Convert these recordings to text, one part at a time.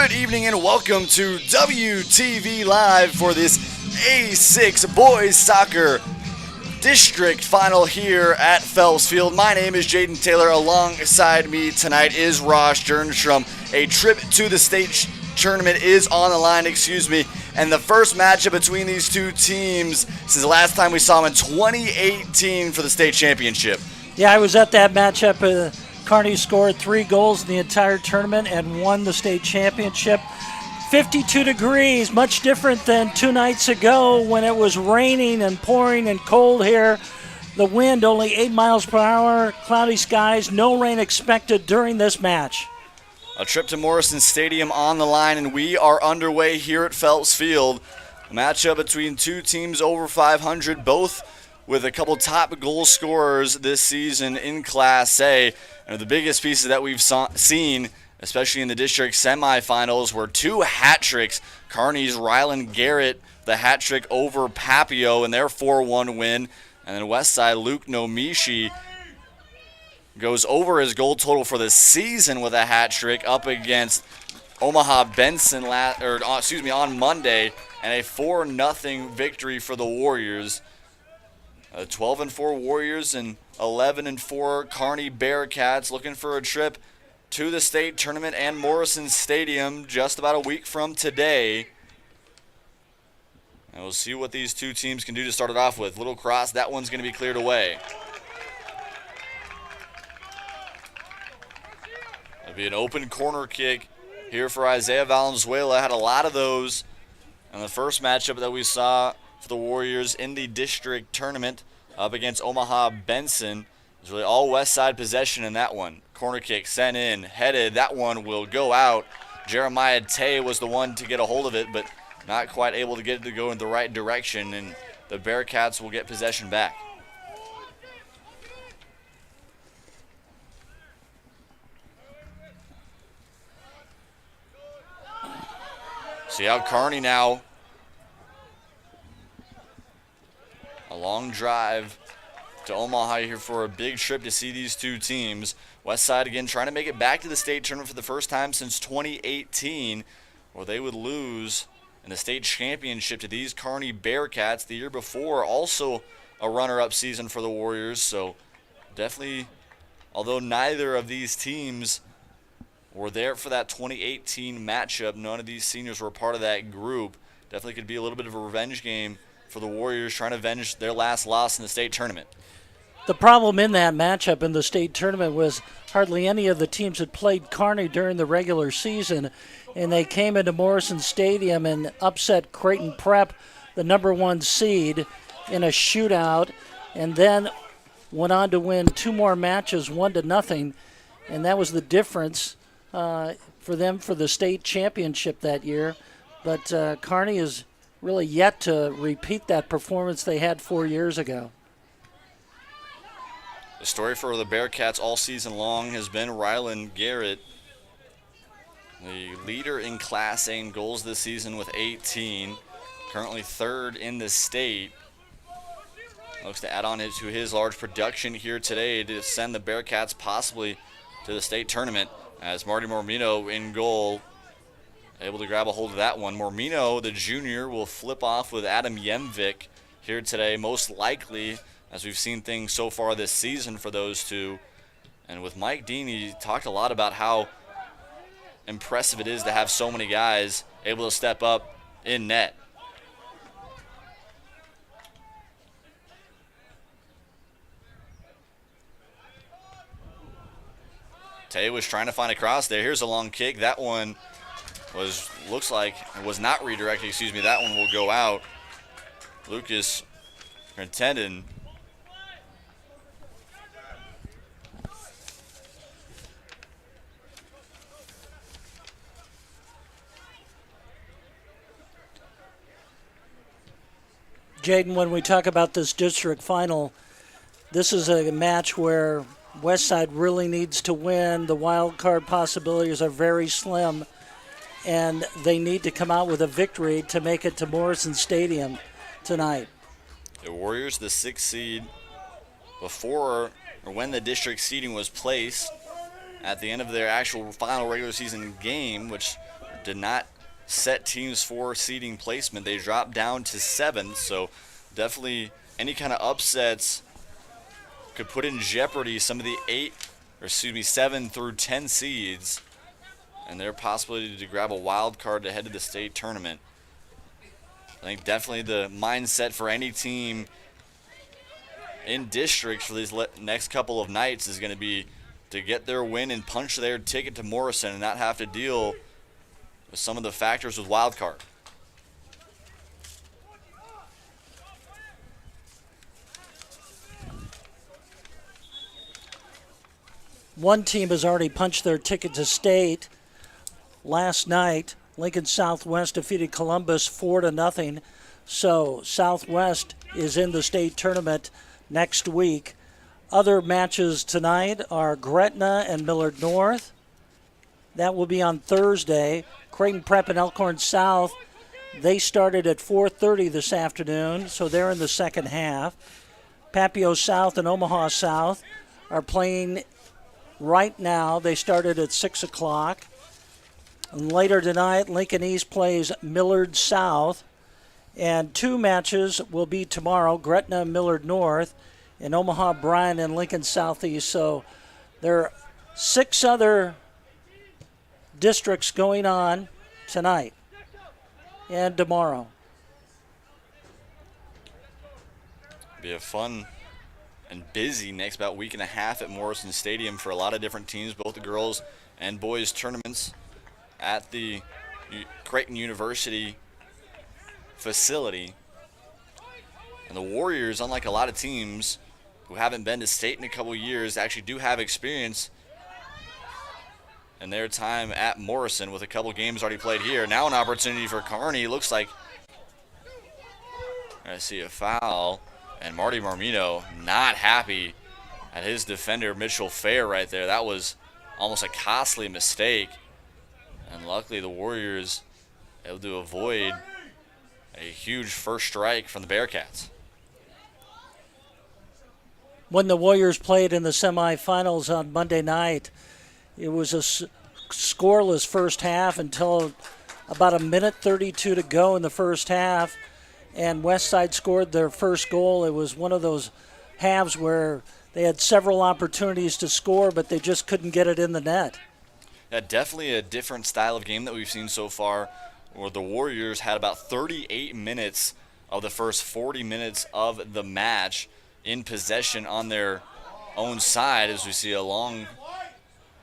Good evening and welcome to WTV Live for this A-6 Boys Soccer District Final here at Phelps Field. My name is Jaden Taylor. Alongside me tonight is Ross Jernstrom. A trip to the state tournament is on the line, and the first matchup between these two teams since the last time we saw them in 2018 for the state championship. Yeah, I was at that matchup. Kearney scored 3 goals in the entire tournament and won the state championship. 52 degrees, much different than 2 nights ago when it was raining and pouring and cold here. The wind only 8 miles per hour, cloudy skies, no rain expected during this match. A trip to Morrison Stadium on the line, and we are underway here at Phelps Field. A matchup between two teams over 500, both with a couple top goal scorers this season in Class A. And the biggest pieces that we've seen, especially in the district semifinals, were 2 hat tricks. Kearney's Ryland Garrett, the hat trick over Papio in their 4-1 win. And then Westside Luke Nomishi goes over his goal total for the season with a hat trick up against Omaha Benson on Monday, and a 4-0 victory for the Warriors. 12-4 Warriors and 11-4 Kearney Bearcats looking for a trip to the state tournament and Morrison Stadium just about a week from today. And we'll see what these two teams can do to start it off with. Little cross, that one's going to be cleared away. It'll be an open corner kick here for Isaiah Valenzuela. Had a lot of those in the first matchup that we saw for the Warriors in the district tournament up against Omaha Benson. It was really all Westside possession in that one. Corner kick sent in, headed. That one will go out. Jeremiah Tay was the one to get a hold of it, but not quite able to get it to go in the right direction, and the Bearcats will get possession back. See how Kearney now. A long drive to Omaha here for a big trip to see these two teams. Westside again trying to make it back to the state tournament for the first time since 2018, where they would lose in the state championship to these Kearney Bearcats the year before. Also a runner-up season for the Warriors. So definitely, although neither of these teams were there for that 2018 matchup, none of these seniors were part of that group. Definitely could be a little bit of a revenge game for the Warriors trying to avenge their last loss in the state tournament. The problem in that matchup in the state tournament was hardly any of the teams had played Kearney during the regular season, and they came into Morrison Stadium and upset Creighton Prep, the #1 seed, in a shootout, and then went on to win 2 more matches 1-0, and that was the difference for them for the state championship that year. But Kearney is really yet to repeat that performance they had 4 years ago. The story for the Bearcats all season long has been Ryland Garrett, the leader in Class A in goals this season with 18, currently 3rd in the state. Looks to add on to his large production here today to send the Bearcats possibly to the state tournament, as Marty Mormino in goal, able to grab a hold of that one. Mormino, the junior, will flip off with Adam Yemvik here today, most likely, as we've seen things so far this season for those two. And with Mike Dean, he talked a lot about how impressive it is to have so many guys able to step up in net. Tay was trying to find a cross there. Here's a long kick. That one looks like it was not redirected. That one will go out. Lucas Rentenden. Jaden, when we talk about this district final, this is a match where Westside really needs to win. The wild card possibilities are very slim, and they need to come out with a victory to make it to Morrison Stadium tonight. The Warriors, the 6th seed, before or when the district seeding was placed at the end of their actual final regular season game, which did not set teams for seeding placement. They dropped down to 7th, so definitely any kind of upsets could put in jeopardy some of the 7 through 10 seeds and their possibility to grab a wild card to head to the state tournament. I think definitely the mindset for any team in districts for these next couple of nights is going to be to get their win and punch their ticket to Morrison and not have to deal with some of the factors with wild card. One team has already punched their ticket to state. Last night, Lincoln Southwest defeated Columbus 4-0. So Southwest is in the state tournament next week. Other matches tonight are Gretna and Millard North. That will be on Thursday. Creighton Prep and Elkhorn South, they started at 4:30 this afternoon, so they're in the second half. Papio South and Omaha South are playing right now. They started at 6 o'clock. And later tonight, Lincoln East plays Millard South. And 2 matches will be tomorrow, Gretna and Millard North, and Omaha Bryan and Lincoln Southeast. So there are 6 other districts going on tonight and tomorrow. Be a fun and busy next about week and a half at Morrison Stadium for a lot of different teams, both the girls and boys tournaments at the Creighton University facility. And the Warriors, unlike a lot of teams who haven't been to state in a couple years, actually do have experience in their time at Morrison with a couple games already played here. Now an opportunity for Kearney. Looks like I see a foul, and Marty Marmino not happy at his defender, Mitchell Fair, right there. That was almost a costly mistake, and luckily the Warriors able to avoid a huge first strike from the Bearcats. When the Warriors played in the semifinals on Monday night, it was a scoreless first half until about 1:32 to go in the first half, and Westside scored their first goal. It was one of those halves where they had several opportunities to score, but they just couldn't get it in the net. Yeah, definitely a different style of game that we've seen so far, where the Warriors had about 38 minutes of the first 40 minutes of the match in possession on their own side, as we see a long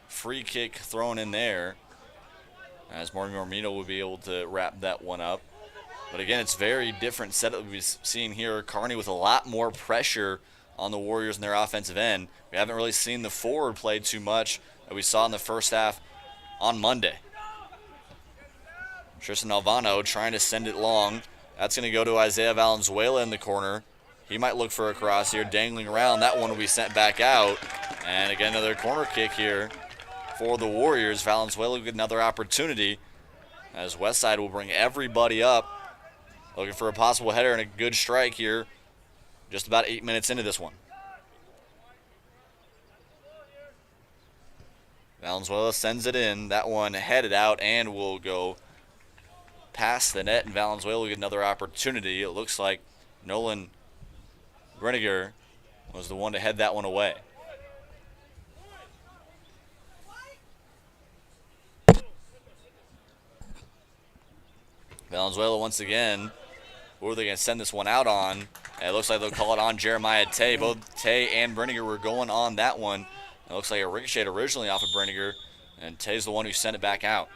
free kick thrown in there, as Marty Marmino will be able to wrap that one up. But again, it's very different setup we've seen here. Kearney with a lot more pressure on the Warriors in their offensive end. We haven't really seen the forward play too much that we saw in the first half on Monday. Tristan Alvano trying to send it long. That's going to go to Isaiah Valenzuela in the corner. He might look for a cross here, dangling around. That one will be sent back out. And again, another corner kick here for the Warriors. Valenzuela will get another opportunity as Westside will bring everybody up, looking for a possible header and a good strike here. Just about 8 minutes into this one. Valenzuela sends it in. That one headed out and will go past the net, and Valenzuela will get another opportunity. It looks like Nolan Greniger was the one to head that one away. Valenzuela once again. Who are they going to send this one out on? And it looks like they'll call it on Jeremiah Tay. Both Tay and Brenninger were going on that one. It looks like a ricochet originally off of Brenninger, and Tay's the one who sent it back out.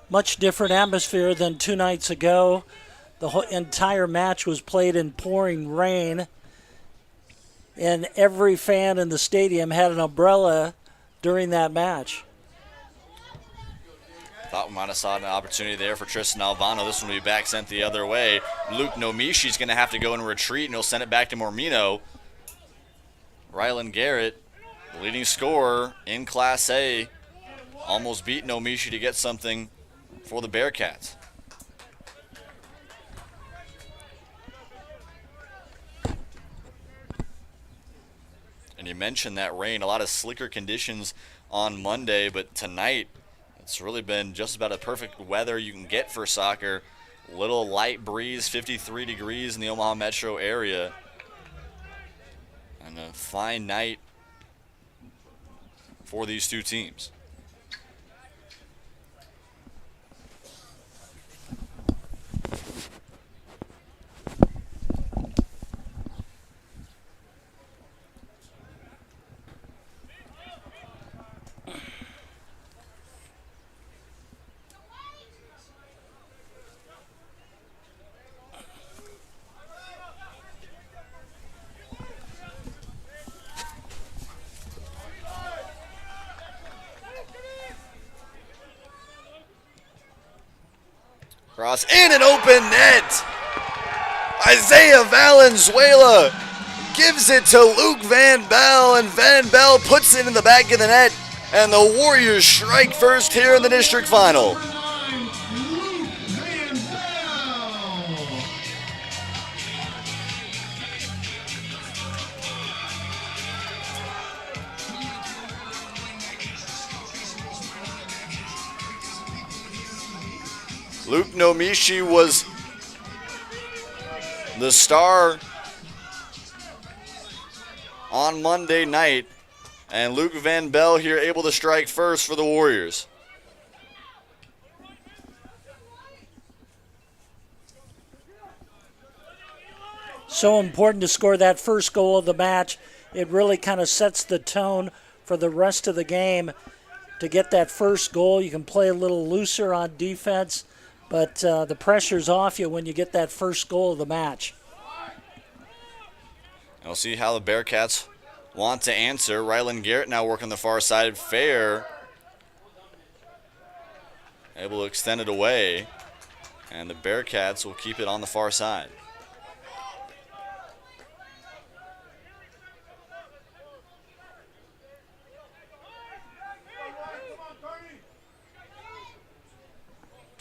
Much different atmosphere than 2 nights ago. The whole entire match was played in pouring rain, and every fan in the stadium had an umbrella during that match. Thought we might have saw an opportunity there for Tristan Alvano. This one will be back sent the other way. Luke Nomishi's going to have to go and retreat, and he'll send it back to Mormino. Ryland Garrett, the leading scorer in Class A, almost beat Nomishi to get something for the Bearcats. And you mentioned that rain, a lot of slicker conditions on Monday, but tonight it's really been just about a perfect weather you can get for soccer. Little light breeze, 53 degrees in the Omaha metro area. And a fine night for these two teams. Cross in an open net. Isaiah Valenzuela gives it to Luke Van Bell, and Van Bell puts it in the back of the net, and the Warriors strike first here in the district final. Luke Nomishi was the star on Monday night, and Luke Van Bell here able to strike first for the Warriors. So important to score that first goal of the match. It really kind of sets the tone for the rest of the game. To get that first goal, you can play a little looser on defense, but the pressure's off you when you get that first goal of the match. We'll see how the Bearcats want to answer. Ryland Garrett now working the far side. Fair able to extend it away, and the Bearcats will keep it on the far side.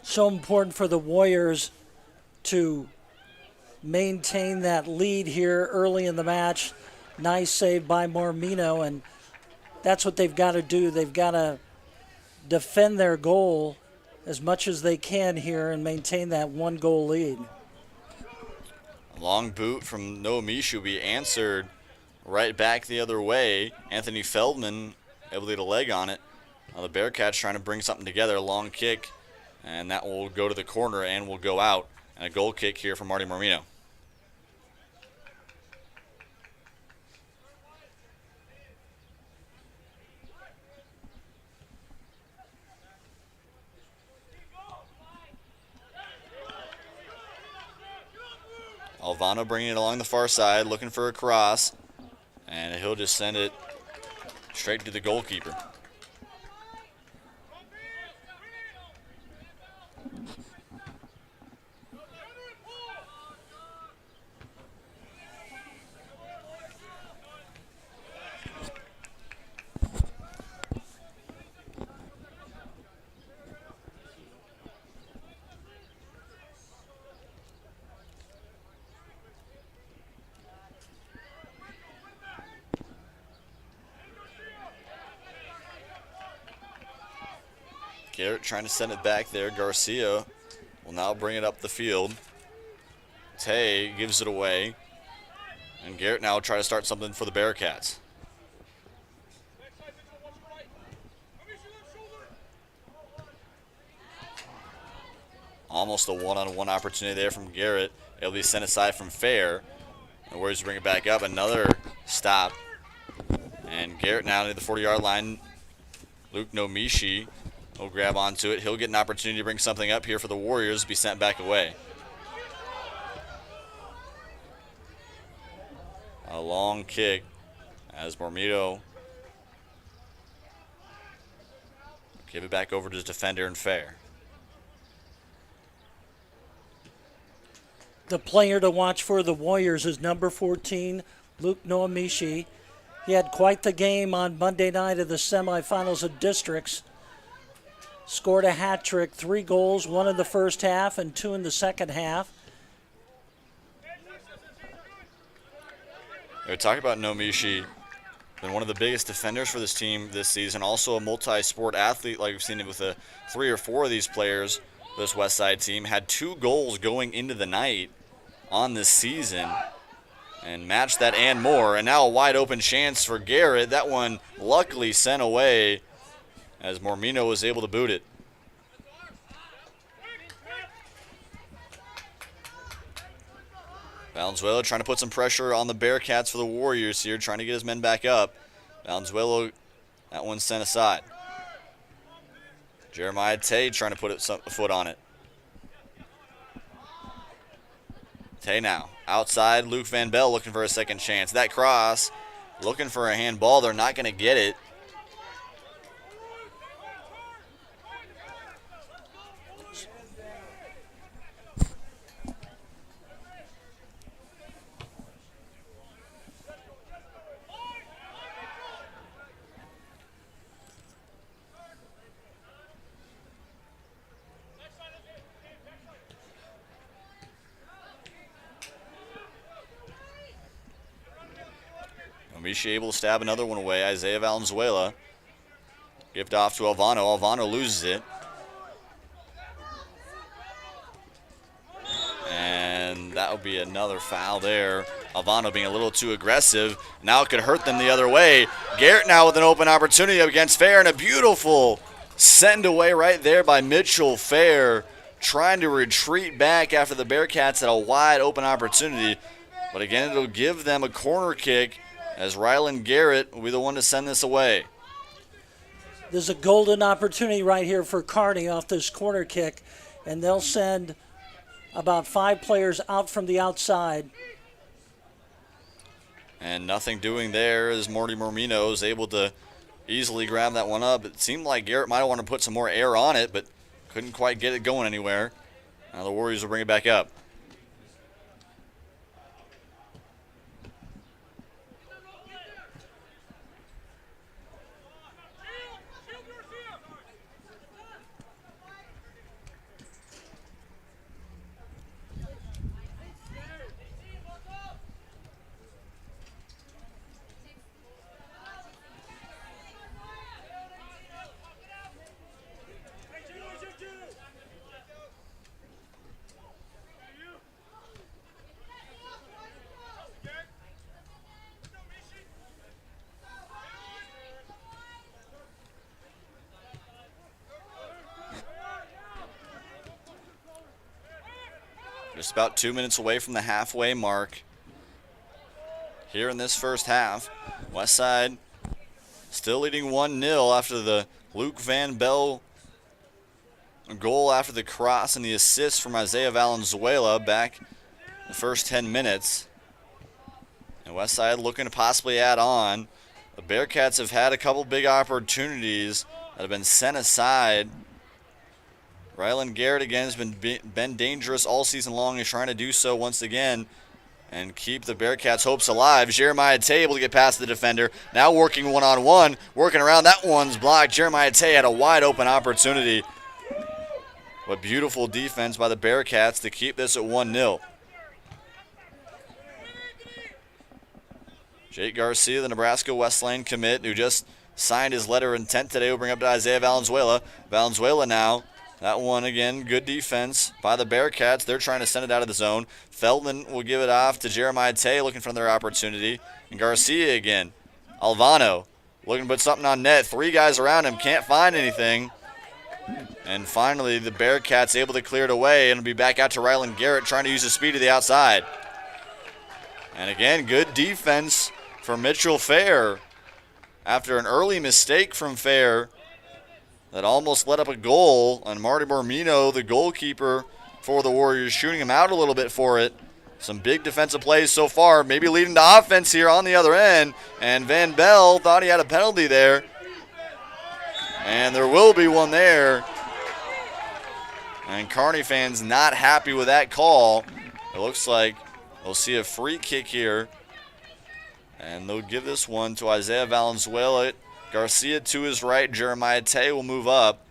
So important for the Warriors to maintain that lead here early in the match. Nice save by Mormino, and that's what they've got to do. They've got to defend their goal as much as they can here and maintain that one-goal lead. A long boot from Noah Mishu will be answered right back the other way. Anthony Feldman able to get a leg on it. Now the Bearcats trying to bring something together. Long kick, and that will go to the corner and will go out. And a goal kick here from Marty Mormino. Alvano bringing it along the far side, looking for a cross, and he'll just send it straight to the goalkeeper. Garrett trying to send it back there. Garcia will now bring it up the field. Tay gives it away. And Garrett now will try to start something for the Bearcats. Almost a one-on-one opportunity there from Garrett. It'll be sent aside from Fair. The Warriors bring it back up. Another stop. And Garrett now near the 40-yard line. Luke Nomishi will grab onto it. He'll get an opportunity to bring something up here for the Warriors, be sent back away. A long kick as Mormino give it back over to his defender and Fair. The player to watch for the Warriors is number 14, Luke Noamishi. He had quite the game on Monday night of the semifinals of districts. Scored a hat trick, 3 goals, 1 in the first half and 2 in the second half. We're talking about Nomishi. Been one of the biggest defenders for this team this season. Also a multi-sport athlete, like we've seen it with 3 or 4 of these players. This Westside team had 2 goals going into the night on this season and matched that and more. And now a wide open chance for Garrett. That one luckily sent away as Mormino was able to boot it. Valenzuela trying to put some pressure on the Bearcats for the Warriors here, trying to get his men back up. Valenzuela, that one sent aside. Jeremiah Tay trying to put a foot on it. Tay now. Outside, Luke Van Bell looking for a second chance. That cross, looking for a handball. They're not going to get it. Mishi able to stab another one away. Isaiah Valenzuela. Gift off to Alvano. Alvano loses it. And that would be another foul there. Alvano being a little too aggressive. Now it could hurt them the other way. Garrett now with an open opportunity against Fair, and a beautiful send away right there by Mitchell Fair, trying to retreat back after the Bearcats had a wide open opportunity. But again, it'll give them a corner kick, as Ryland Garrett will be the one to send this away. There's a golden opportunity right here for Kearney off this corner kick, and they'll send about 5 players out from the outside. And nothing doing there as Morty Mormino is able to easily grab that one up. It seemed like Garrett might want to put some more air on it, but couldn't quite get it going anywhere. Now the Warriors will bring it back up. Just about 2 minutes away from the halfway mark here in this first half. Westside still leading 1-0 after the Luke Van Bell goal after the cross and the assist from Isaiah Valenzuela back the first 10 minutes. And Westside looking to possibly add on. The Bearcats have had a couple big opportunities that have been sent aside. Ryland Garrett again has been dangerous all season long. He's trying to do so once again and keep the Bearcats' hopes alive. Jeremiah Tay able to get past the defender. Now working one-on-one, working around. That one's blocked. Jeremiah Tay had a wide open opportunity. But beautiful defense by the Bearcats to keep this at 1-0. Jake Garcia, the Nebraska West Lane commit, who just signed his letter of intent today, will bring up to Isaiah Valenzuela. Valenzuela now. That one, again, good defense by the Bearcats. They're trying to send it out of the zone. Feldman will give it off to Jeremiah Tay, looking for their opportunity. And Garcia again. Alvano looking to put something on net. 3 guys around him, can't find anything. And finally, the Bearcats able to clear it away, and it'll be back out to Ryland Garrett, trying to use his speed to the outside. And again, good defense for Mitchell Fair. After an early mistake from Fair that almost let up a goal, and Marty Mormino, the goalkeeper for the Warriors, shooting him out a little bit for it. Some big defensive plays so far, maybe leading to offense here on the other end. And Van Bell thought he had a penalty there. And there will be one there. And Kearney fans not happy with that call. It looks like we'll see a free kick here. And they'll give this one to Isaiah Valenzuela. Garcia to his right. Jeremiah Tay will move up.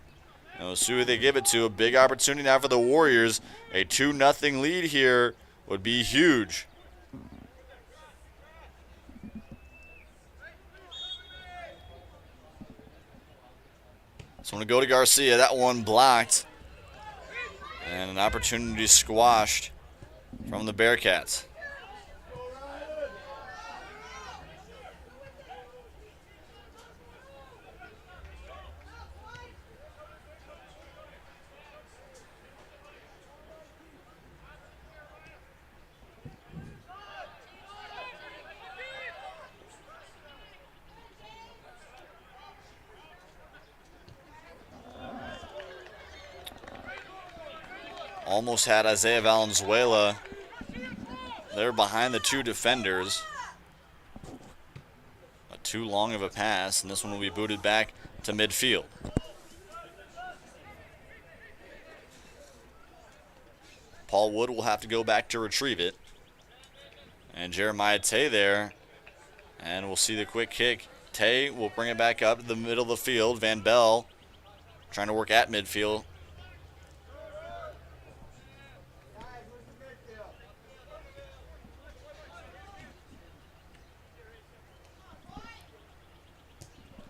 And we'll see who they give it to. A big opportunity now for the Warriors. A 2-0 lead here would be huge. This one to go to Garcia. That one blocked. And an opportunity squashed from the Bearcats. Almost had Isaiah Valenzuela there behind the two defenders. Too long of a pass, and this one will be booted back to midfield. Paul Wood will have to go back to retrieve it. And Jeremiah Tay there. And we'll see the quick kick. Tay will bring it back up to the middle of the field. Van Bell trying to work at midfield.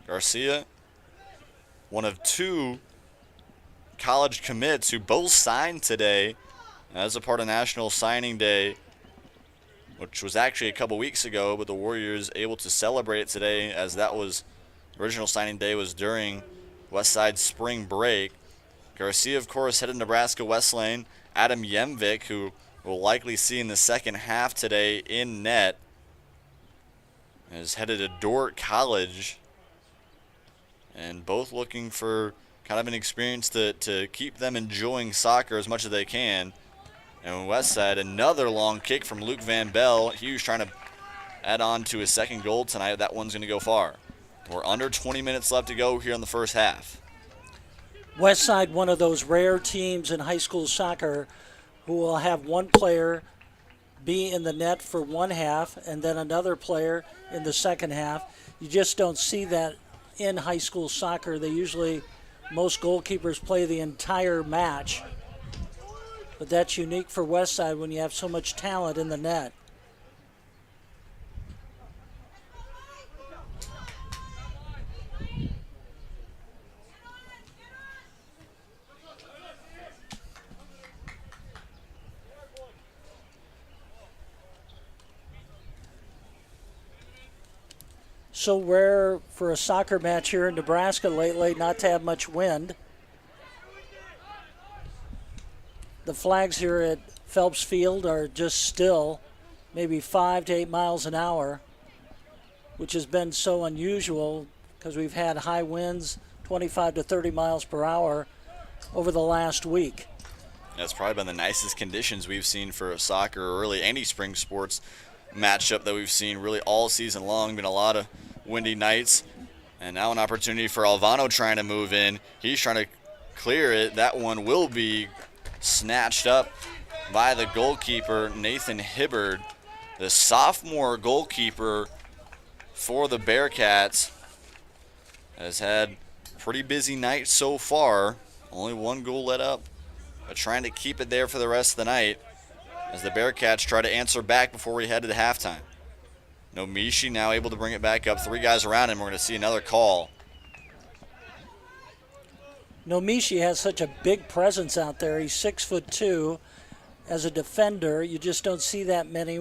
Garcia, one of two college commits who both signed today as a part of National Signing Day, which was actually a couple weeks ago, but the Warriors able to celebrate it today as that was original signing day was during Westside spring break. Garcia, of course, headed to Nebraska West Lane. Adam Yemvik, who we'll likely see in the second half today in net, is headed to Dordt College. And both looking for kind of an experience to keep them enjoying soccer as much as they can. And Westside, another long kick from Luke Van Bell. Hughes trying to add on to his second goal tonight. That one's going to go far. We're under 20 minutes left to go here in the first half. Westside, one of those rare teams in high school soccer who will have one player be in the net for one half and then another player in the second half. You just don't see that in high school soccer. Most goalkeepers play the entire match. But that's unique for Westside when you have so much talent in the net. So rare for a soccer match here in Nebraska lately not to have much wind. The flags here at Phelps Field are just still, maybe 5 to 8 miles an hour, which has been so unusual because we've had high winds, 25 to 30 miles per hour over the last week. That's probably been the nicest conditions we've seen for soccer or really any spring sports matchup that we've seen really all season long. Been a lot of windy nights, and now an opportunity for Alvano trying to move in. He's trying to clear it. That one will be snatched up by the goalkeeper, Nathan Hibbard, the sophomore goalkeeper for the Bearcats. Has had a pretty busy night so far. Only one goal let up, but trying to keep it there for the rest of the night as the Bearcats try to answer back before we head to the halftime. Nomishi now able to bring it back up. 3 guys around him. We're going to see another call. Nomishi has such a big presence out there. He's 6'2". As a defender, you just don't see that many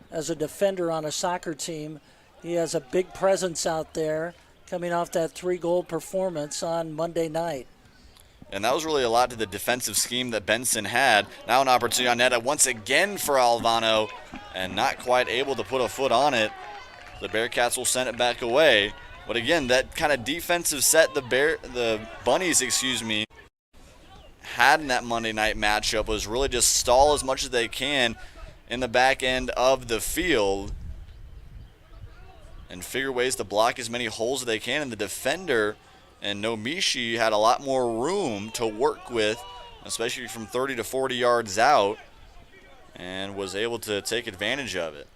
as a defender on a soccer team. He has a big presence out there coming off that 3-goal performance on Monday night. And that was really a lot to the defensive scheme that Benson had. Now an opportunity on net once again for Alvano, and not quite able to put a foot on it. The Bearcats will send it back away. But again, that kind of defensive set the Bunnies, had in that Monday night matchup was really just stall as much as they can in the back end of the field and figure ways to block as many holes as they can. And the defender and Nomishi had a lot more room to work with, especially from 30 to 40 yards out, and was able to take advantage of it.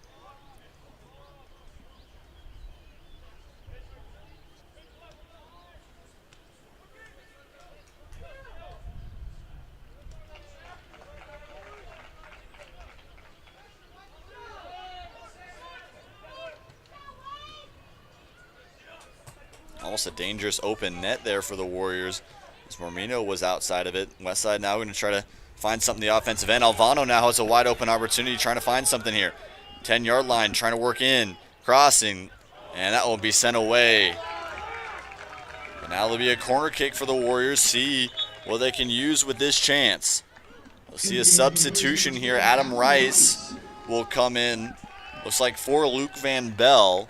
Almost a dangerous open net there for the Warriors, as Mormino was outside of it. Westside now going to try to find something the offensive end. Alvano now has a wide open opportunity, trying to find something here. 10-yard line, trying to work in, crossing, and that will be sent away. And now there'll be a corner kick for the Warriors. See what they can use with this chance. We'll see a substitution here. Adam Rice will come in. Looks like for Luke Van Bell.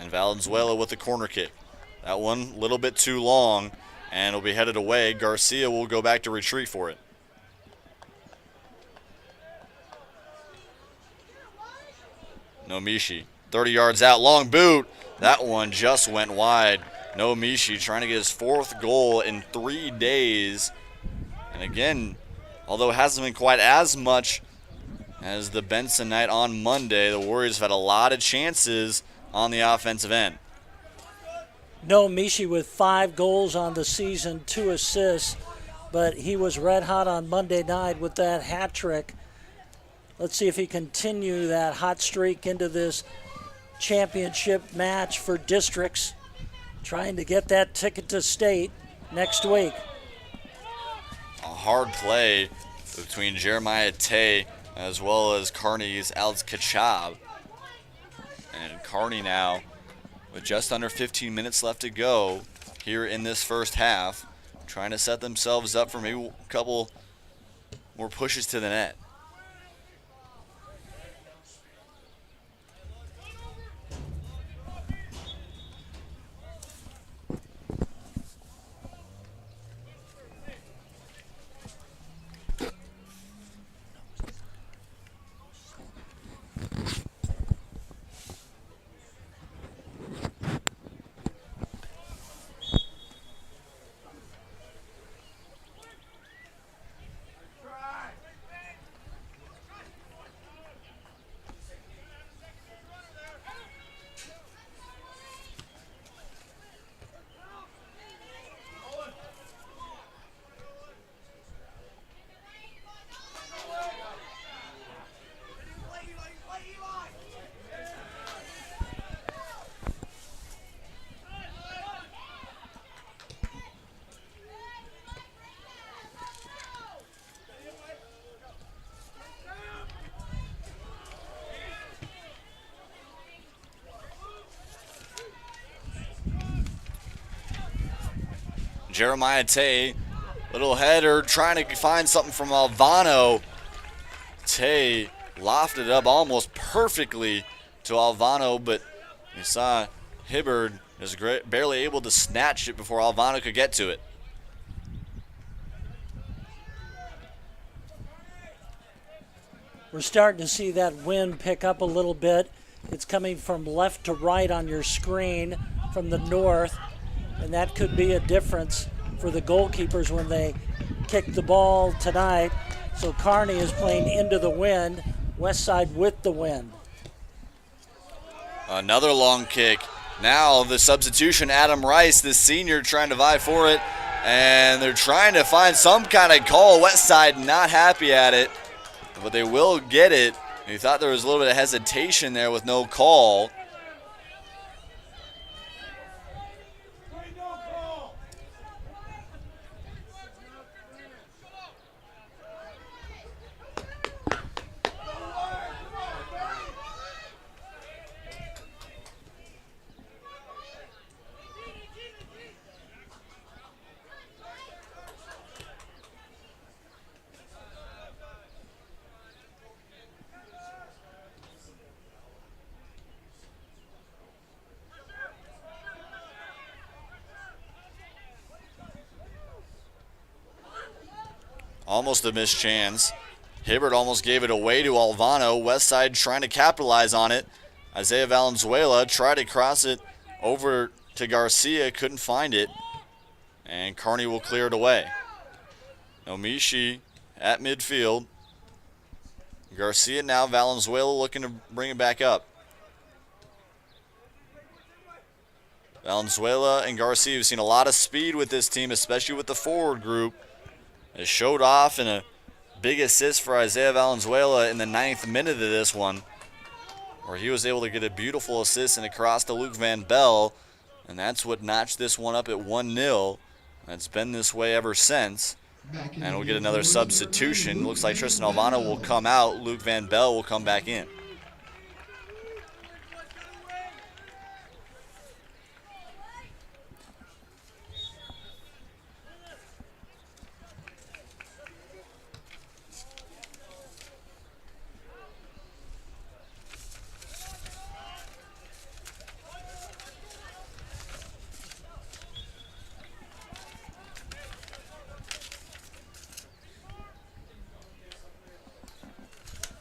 And Valenzuela with the corner kick. That one a little bit too long, and it'll be headed away. Garcia will go back to retreat for it. Nomishi, 30 yards out, long boot. That one just went wide. Nomishi trying to get his 4th goal in 3 days. And again, although it hasn't been quite as much as the Benson night on Monday, the Warriors have had a lot of chances on the offensive end. Mishi with 5 goals on the season, 2 assists, but he was red hot on Monday night with that hat trick. Let's see if he continue that hot streak into this championship match for districts, trying to get that ticket to state next week. A hard play between Jeremiah Tay as well as Kearney's Alex Kachab. And Kearney now, with just under 15 minutes left to go here in this first half, trying to set themselves up for maybe a couple more pushes to the net. Jeremiah Tay, little header, trying to find something from Alvano. Tay lofted up almost perfectly to Alvano, but you saw Hibbard was barely able to snatch it before Alvano could get to it. We're starting to see that wind pick up a little bit. It's coming from left to right on your screen from the north, and that could be a difference for the goalkeepers when they kick the ball tonight. So Kearney is playing into the wind, Westside with the wind. Another long kick. Now the substitution, Adam Rice, the senior, trying to vie for it, and they're trying to find some kind of call. Westside not happy at it, but they will get it. You thought there was a little bit of hesitation there with no call. Almost a missed chance. Hibbard almost gave it away to Alvano. Westside trying to capitalize on it. Isaiah Valenzuela tried to cross it over to Garcia, couldn't find it. And Kearney will clear it away. Nomishi at midfield. Garcia now, Valenzuela looking to bring it back up. Valenzuela and Garcia have seen a lot of speed with this team, especially with the forward group. They showed off in a big assist for Isaiah Valenzuela in the 9th minute of this one, where he was able to get a beautiful assist and across to Luke Van Bell, and that's what notched this one up at 1-0. It's been this way ever since. And we'll get another substitution. Looks like Tristan Alvano will come out. Luke Van Bell will come back in.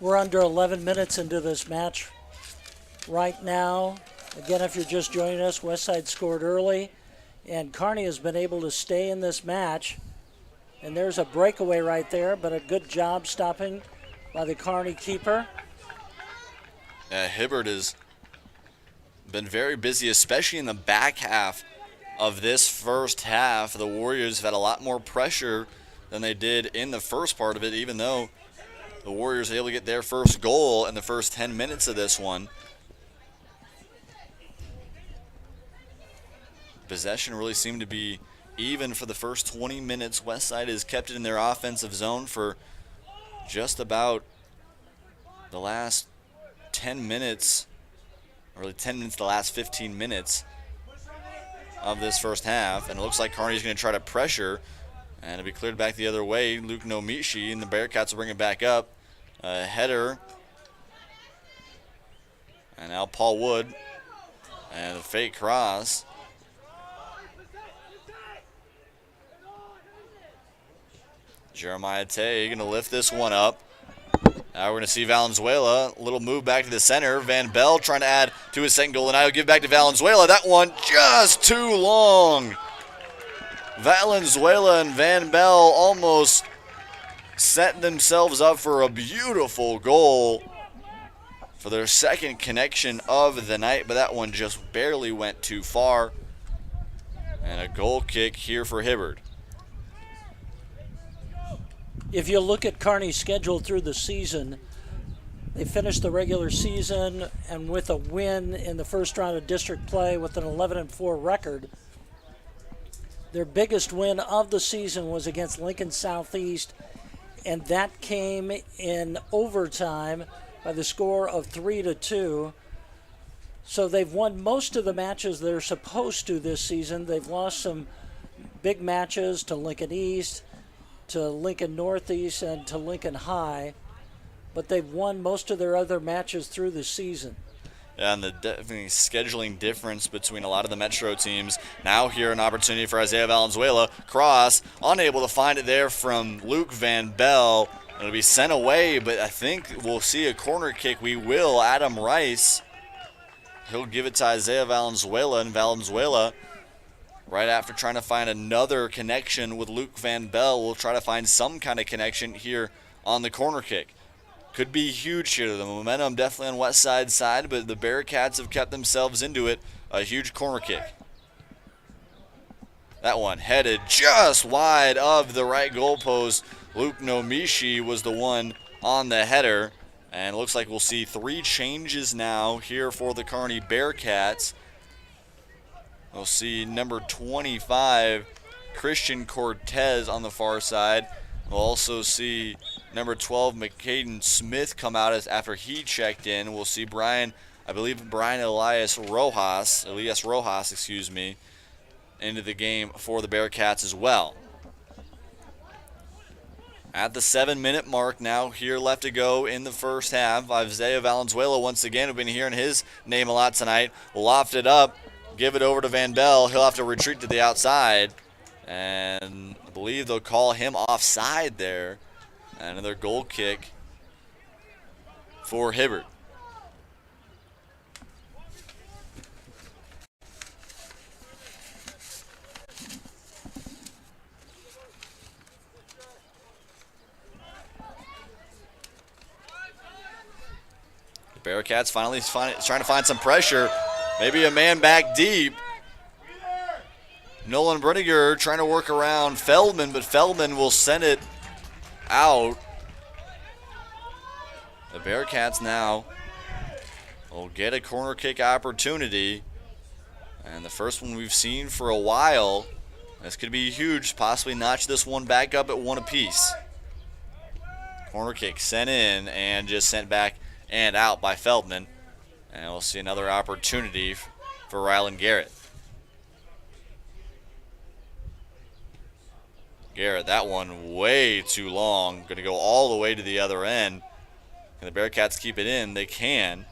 We're under 11 minutes into this match right now. Again, if you're just joining us, Westside scored early, and Kearney has been able to stay in this match. And there's a breakaway right there, but a good job stopping by the Kearney keeper. Hibbert has been very busy, especially in the back half of this first half. The Warriors have had a lot more pressure than they did in the first part of it, even though the Warriors were able to get their first goal in the first 10 minutes of this one. Possession really seemed to be even for the first 20 minutes. Westside has kept it in their offensive zone for just about the last 10 minutes, or really 10 minutes, the last 15 minutes of this first half. And it looks like Kearney's going to try to pressure, and it'll be cleared back the other way. Luke Nomishi, and the Bearcats will bring it back up. A header. And now Paul Wood. And a fake cross. Jeremiah Tay going to lift this one up. Now we're going to see Valenzuela. A little move back to the center. Van Bell trying to add to his second goal. And now he'll give back to Valenzuela. That one just too long. Valenzuela and Van Bell almost set themselves up for a beautiful goal for their second connection of the night, but that one just barely went too far. And a goal kick here for Hibbert. If you look at Kearney's schedule through the season, they finished the regular season and with a win in the first round of district play with an 11-4 record. Their biggest win of the season was against Lincoln Southeast, and that came in overtime by the score of 3-2. So they've won most of the matches they're supposed to this season. They've lost some big matches to Lincoln East, to Lincoln Northeast, and to Lincoln High, but they've won most of their other matches through the season. Yeah, and the definitely scheduling difference between a lot of the Metro teams. Now here an opportunity for Isaiah Valenzuela. Cross, unable to find it there from Luke Van Bell. It'll be sent away, but I think we'll see a corner kick. We will. Adam Rice, he'll give it to Isaiah Valenzuela, and Valenzuela, right after trying to find another connection with Luke Van Bell, will try to find some kind of connection here on the corner kick. Could be huge here. The momentum definitely on Westside's side, but the Bearcats have kept themselves into it. A huge corner kick. That one headed just wide of the right goalpost. Luke Nomishi was the one on the header. And it looks like we'll see 3 changes now here for the Kearney Bearcats. We'll see number 25, Christian Cortez, on the far side. We'll also see number 12, McCaden Smith, come out after he checked in. We'll see Brian Elias Rojas, into the game for the Bearcats as well. At the 7-minute mark now, here left to go in the first half. Isaiah Valenzuela, once again, we've been hearing his name a lot tonight. Will loft it up, give it over to Van Bell. He'll have to retreat to the outside. And I believe they'll call him offside there. Another goal kick for Hibbert. The Bearcats finally trying to find some pressure. Maybe a man back deep. Nolan Brenniger trying to work around Feldman, but Feldman will send it out. The Bearcats now will get a corner kick opportunity. And the first one we've seen for a while. This could be huge, possibly notch this one back up at 1 apiece. Corner kick sent in and just sent back and out by Feldman. And we'll see another opportunity for Ryland Garrett. Garrett, that one way too long. Going to go all the way to the other end. Can the Bearcats keep it in? They can.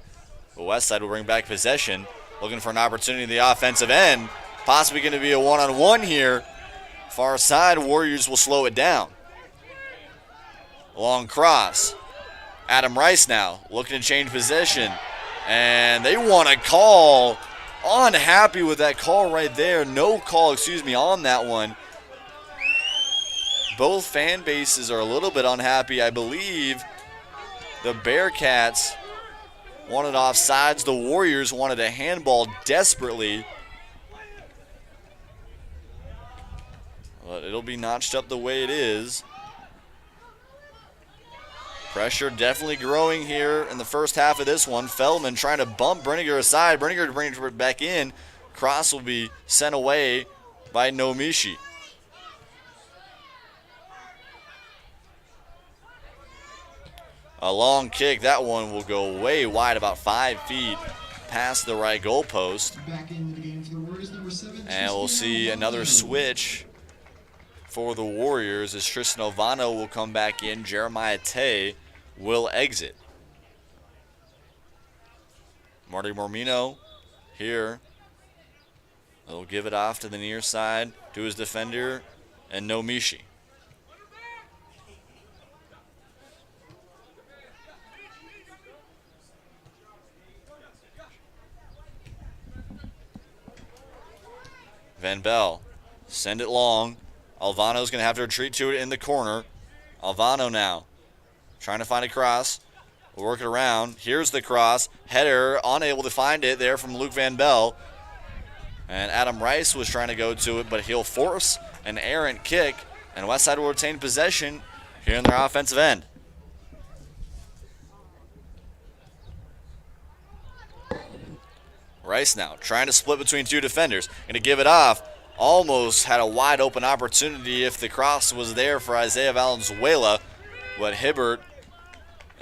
The Westside will bring back possession. Looking for an opportunity in the offensive end. Possibly going to be a one-on-one here. Far side, Warriors will slow it down. Long cross. Adam Rice now looking to change position. And they want a call. Unhappy with that call right there. No call, on that one. Both fan bases are a little bit unhappy. I believe the Bearcats wanted offsides. The Warriors wanted a handball desperately. But it'll be notched up the way it is. Pressure definitely growing here in the first half of this one. Feldman trying to bump Brenniger aside. Brenniger brings it back in. Cross will be sent away by Nomishi. A long kick. That one will go way wide, about 5 feet past the right goalpost. And we'll see another switch for the Warriors as Tristan Ovano will come back in. Jeremiah Tay will exit. Marty Mormino here. He'll give it off to the near side to his defender and Nomishi. Van Bell, send it long. Alvano's going to have to retreat to it in the corner. Alvano now trying to find a cross. We'll work it around. Here's the cross. Header, unable to find it there from Luke Van Bell. And Adam Rice was trying to go to it, but he'll force an errant kick. And Westside will retain possession here in their offensive end. Rice now trying to split between two defenders. Going to give it off. Almost had a wide open opportunity if the cross was there for Isaiah Valenzuela. But Hibbert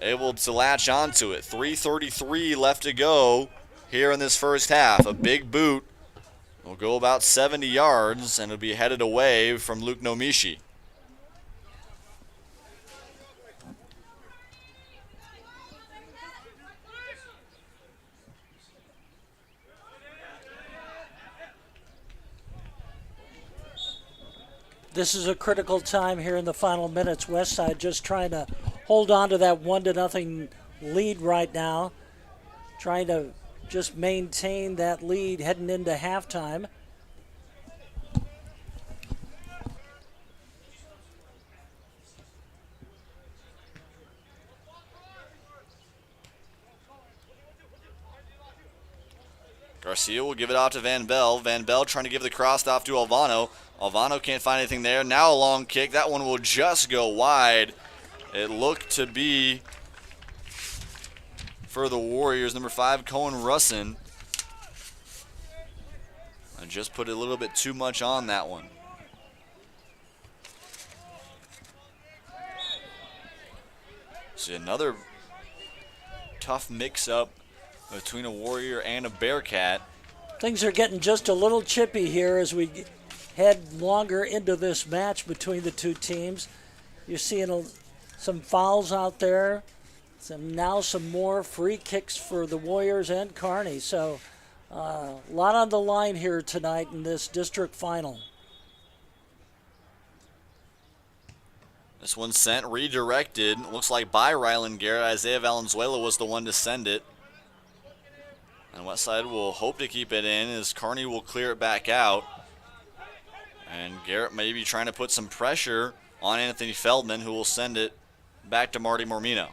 able to latch onto it. 3:33 left to go here in this first half. A big boot will go about 70 yards and it'll be headed away from Luke Nomishi. This is a critical time here in the final minutes. Westside just trying to hold on to that 1-0 lead right now. Trying to just maintain that lead heading into halftime. Garcia will give it off to Van Bell. Van Bell trying to give the cross off to Alvano. Alvano can't find anything there. Now a long kick. That one will just go wide. It looked to be for the Warriors. Number 5, Cohen Russin. I just put a little bit too much on that one. See another tough mix-up between a Warrior and a Bearcat. Things are getting just a little chippy here as we head longer into this match between the two teams. You're seeing some fouls out there. Now some more free kicks for the Warriors and Kearney. So a lot on the line here tonight in this district final. This one sent, redirected. Looks like by Ryland Garrett. Isaiah Valenzuela was the one to send it. And Westside will hope to keep it in as Kearney will clear it back out. And Garrett may be trying to put some pressure on Anthony Feldman, who will send it back to Marty Mormino.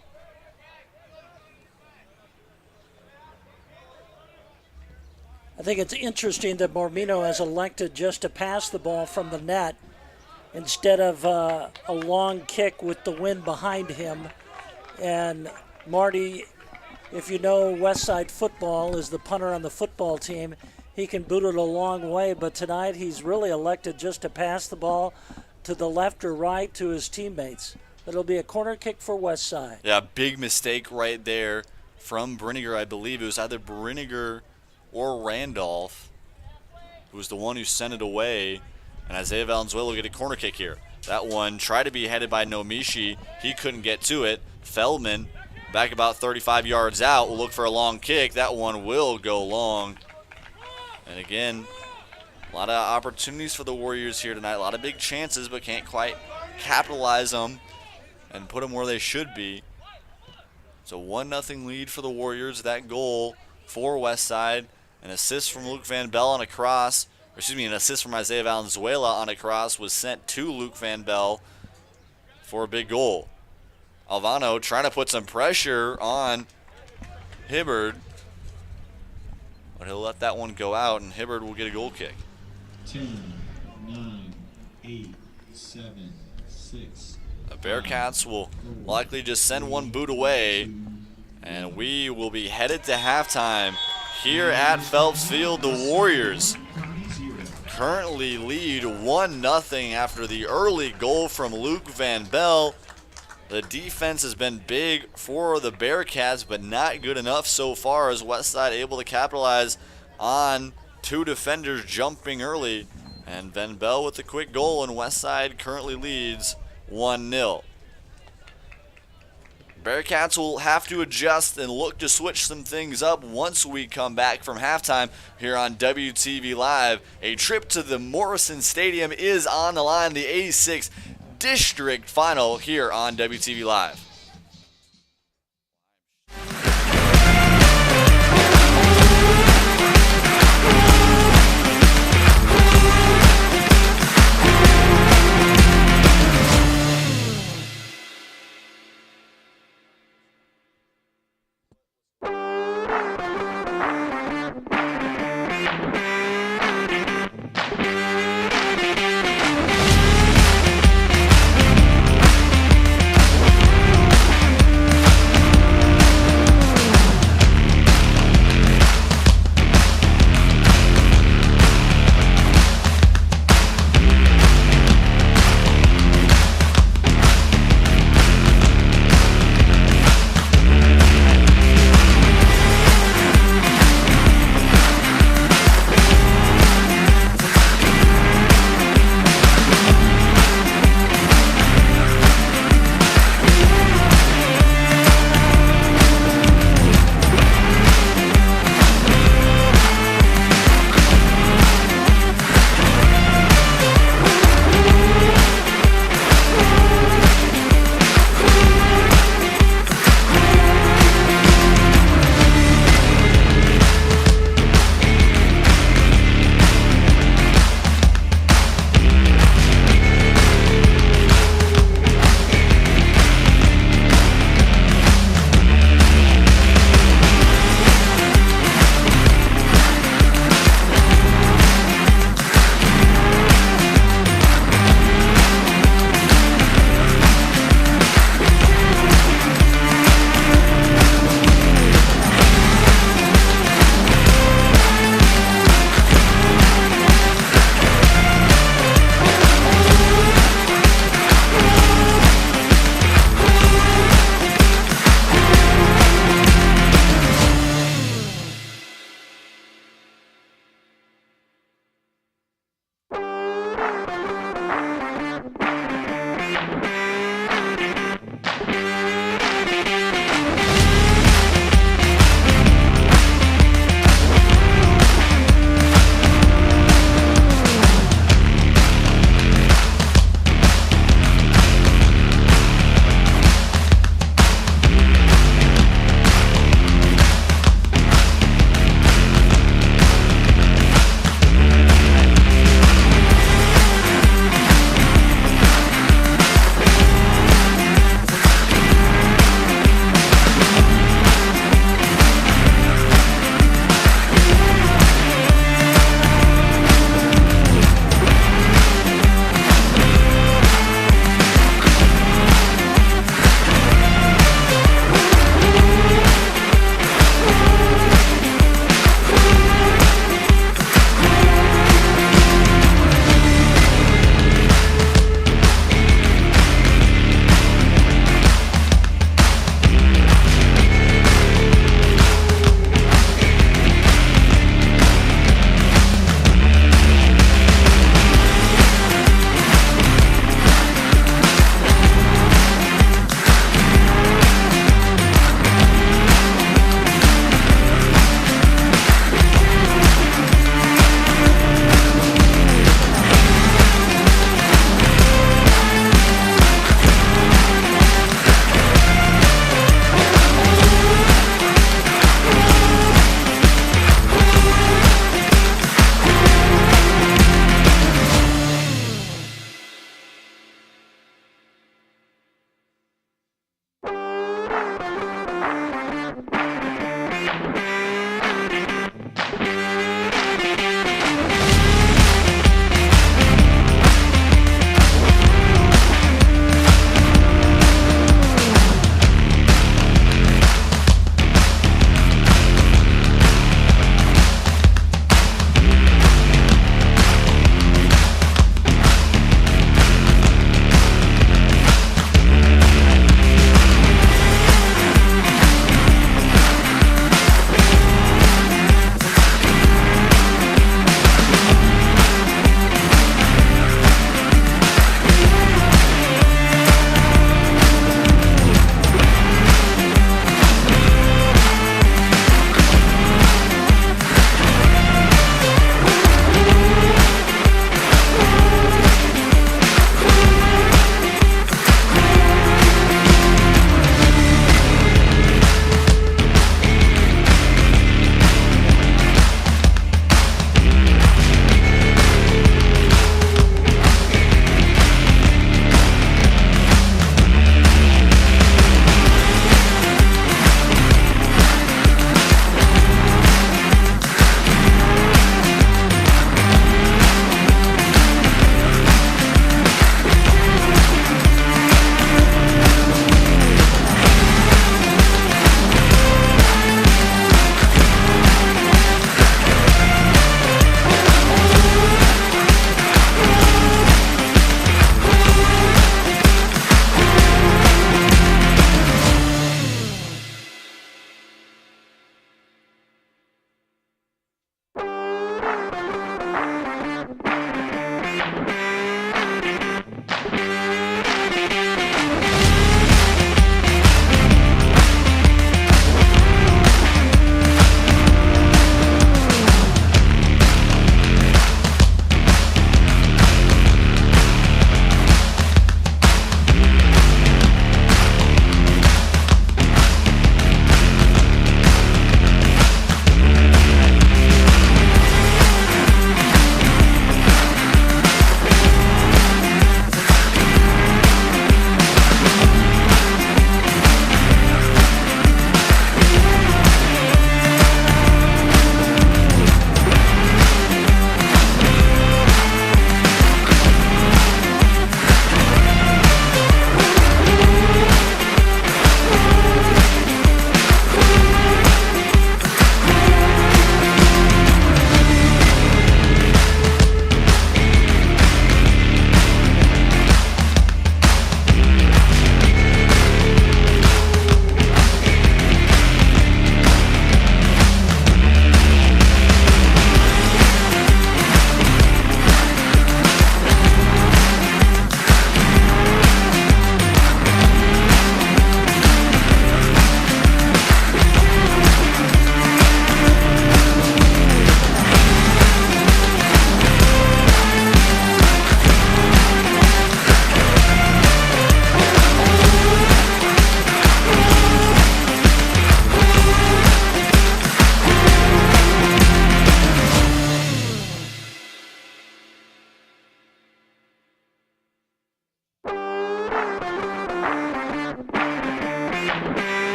I think it's interesting that Mormino has elected just to pass the ball from the net instead of a long kick with the wind behind him. And Marty, if you know Westside football, is the punter on the football team. He can boot it a long way, but tonight he's really elected just to pass the ball to the left or right to his teammates. It'll be a corner kick for Westside. Yeah, big mistake right there from Brinegar. I believe it was either Brinegar or Randolph who was the one who sent it away. And Isaiah Valenzuela will get a corner kick here. That one tried to be headed by Nomishi. He couldn't get to it. Feldman, back about 35 yards out, will look for a long kick. That one will go long. And again, a lot of opportunities for the Warriors here tonight. A lot of big chances, but can't quite capitalize them and put them where they should be. It's a 1-0 lead for the Warriors. That goal for Westside. An assist from Luke Van Bell on a cross. An assist from Isaiah Valenzuela on a cross was sent to Luke Van Bell for a big goal. Alvano trying to put some pressure on Hibbard, but he'll let that one go out, and Hibbard will get a goal kick. 10, 9, 8, 7, 6. The Bearcats will likely just send one boot away, and we will be headed to halftime here at Phelps Field. The Warriors currently lead 1-0 after the early goal from Luke Van Bell. The defense has been big for the Bearcats, but not good enough so far, as Westside able to capitalize on two defenders jumping early. And Van Bell with the quick goal, and Westside currently leads 1-0. Bearcats will have to adjust and look to switch some things up once we come back from halftime here on WTV Live. A trip to the Morrison Stadium is on the line. The A-6 District Final here on WTV Live.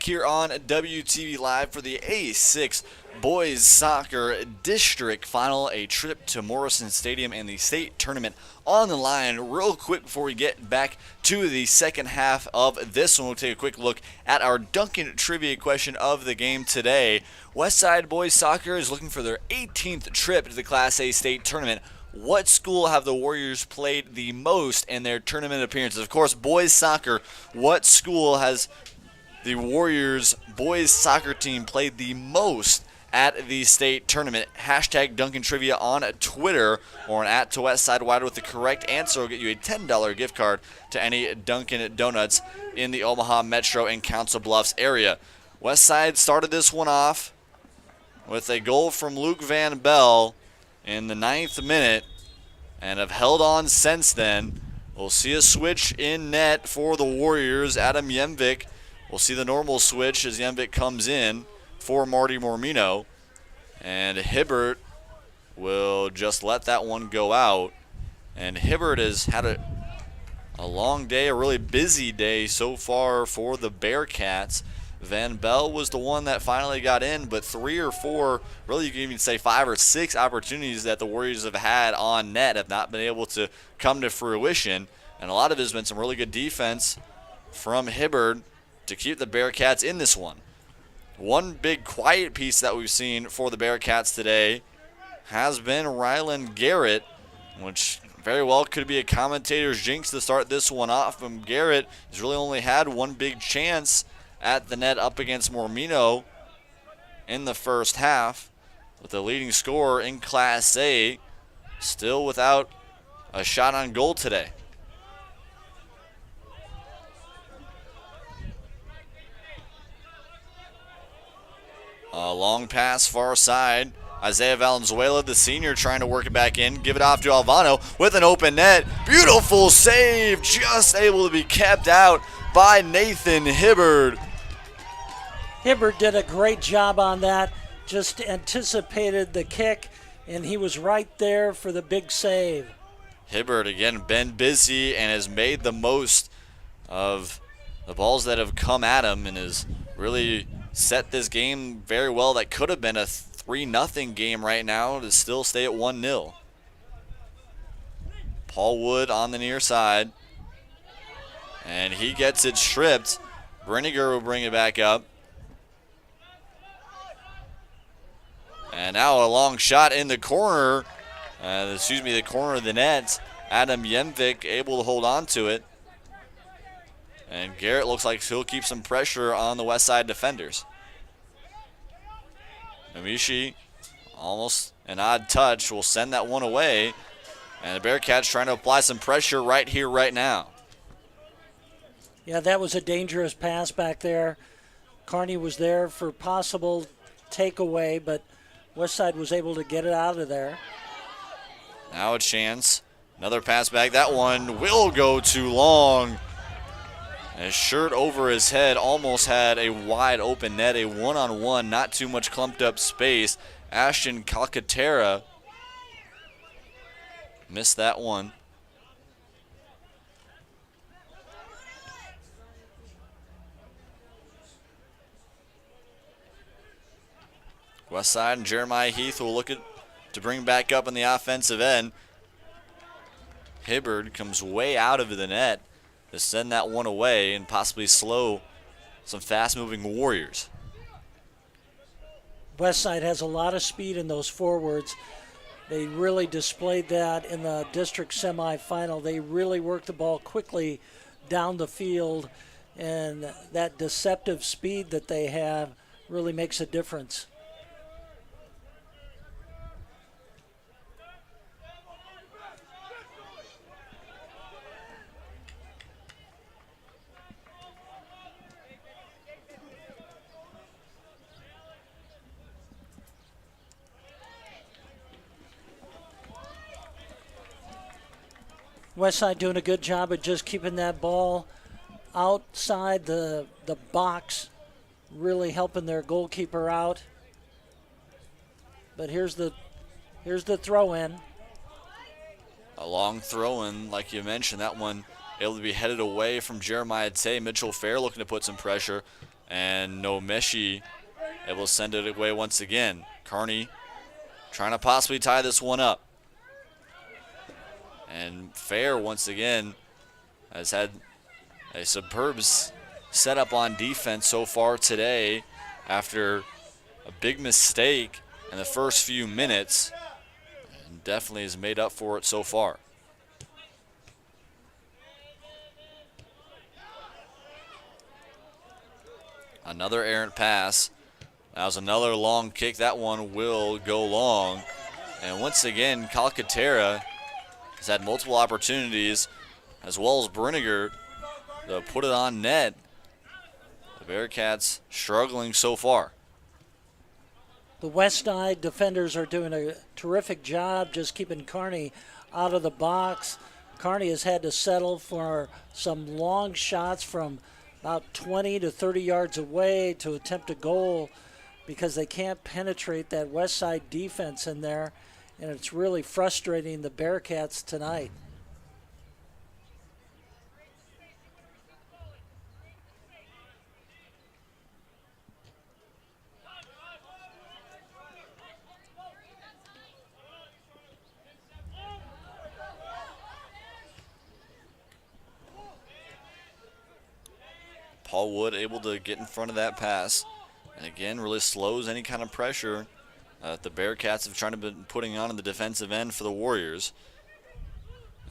here on WTV Live for the A-6 Boys Soccer District Final, a trip to Morrison Stadium and the state tournament on the line. Real quick before we get back to the second half of this one, we'll take a quick look at our Dunkin Trivia Question of the game today. Westside Boys Soccer is looking for their 18th trip to the Class A state tournament. What school have the Warriors played the most in their tournament appearances? Of course, boys soccer. What school has the Warriors boys soccer team played the most at the state tournament? Hashtag Dunkin Trivia on Twitter or an @ToWestSideWide with the correct answer will get you a $10 gift card to any Dunkin Donuts in the Omaha Metro and Council Bluffs area. Westside started this one off with a goal from Luke Van Bell in the 9th minute and have held on since then. We'll see a switch in net for the Warriors. Adam Yemvik will see the normal switch as Yemvik comes in for Marty Mormino. And Hibbert will just let that one go out. And Hibbert has had a long day, a really busy day so far for the Bearcats. Van Bell was the one that finally got in, but 3 or 4, really you can even say 5 or 6 opportunities that the Warriors have had on net have not been able to come to fruition. And a lot of it has been some really good defense from Hibbert to keep the Bearcats in this one. One big quiet piece that we've seen for the Bearcats today has been Ryland Garrett, which very well could be a commentator's jinx to start this one off. But Garrett has really only had one big chance at the net up against Mormino in the first half, with the leading scorer in Class A still without a shot on goal today. A long pass far side. Isaiah Valenzuela, the senior, trying to work it back in. Give it off to Alvano with an open net. Beautiful save, just able to be kept out by Nathan Hibbert. Hibbert did a great job on that, just anticipated the kick, and he was right there for the big save. Hibbert, again, been busy and has made the most of the balls that have come at him and has really set this game very well. That could have been a 3-0 game right now to still stay at 1-0. Paul Wood on the near side, and he gets it stripped. Brinegar will bring it back up. And now a long shot in the corner. The corner of the net. Adam Yemvik able to hold on to it. And Garrett looks like he'll keep some pressure on the Westside defenders. Namishi, almost an odd touch, will send that one away. And the Bearcats trying to apply some pressure right here, right now. Yeah, that was a dangerous pass back there. Kearney was there for possible takeaway, but Westside was able to get it out of there. Now a chance. Another pass back. That one will go too long. A shirt over his head almost had a wide open net. A one-on-one, not too much clumped up space. Ashton Calcaterra missed that one. Westside and Jeremiah Heath will look to bring back up on the offensive end. Hibbert comes way out of the net to send that one away and possibly slow some fast-moving Warriors. Westside has a lot of speed in those forwards. They really displayed that in the district semifinal. They really worked the ball quickly down the field, and that deceptive speed that they have really makes a difference. Westside doing a good job of just keeping that ball outside the box, really helping their goalkeeper out. But here's the throw in. A long throw in, like you mentioned, that one able to be headed away from Jeremiah Tay. Mitchell Fair looking to put some pressure And Nomeshi able to send it away once again. Kearney trying to possibly tie this one up. And Fair once again has had a superb setup on defense so far today after a big mistake in the first few minutes, and definitely has made up for it so far. Another errant pass. That was another long kick. That one will go long. And once again, Calcaterra has had multiple opportunities, as well as Brinegar, to put it on net. The Bearcats struggling so far. The Westside defenders are doing a terrific job just keeping Kearney out of the box. Kearney has had to settle for some long shots from about 20 to 30 yards away to attempt a goal because they can't penetrate that Westside defense in there, and it's really frustrating the Bearcats tonight. Paul Wood able to get in front of that pass. And again, really slows any kind of pressure the Bearcats have tried to be putting on in the defensive end for the Warriors.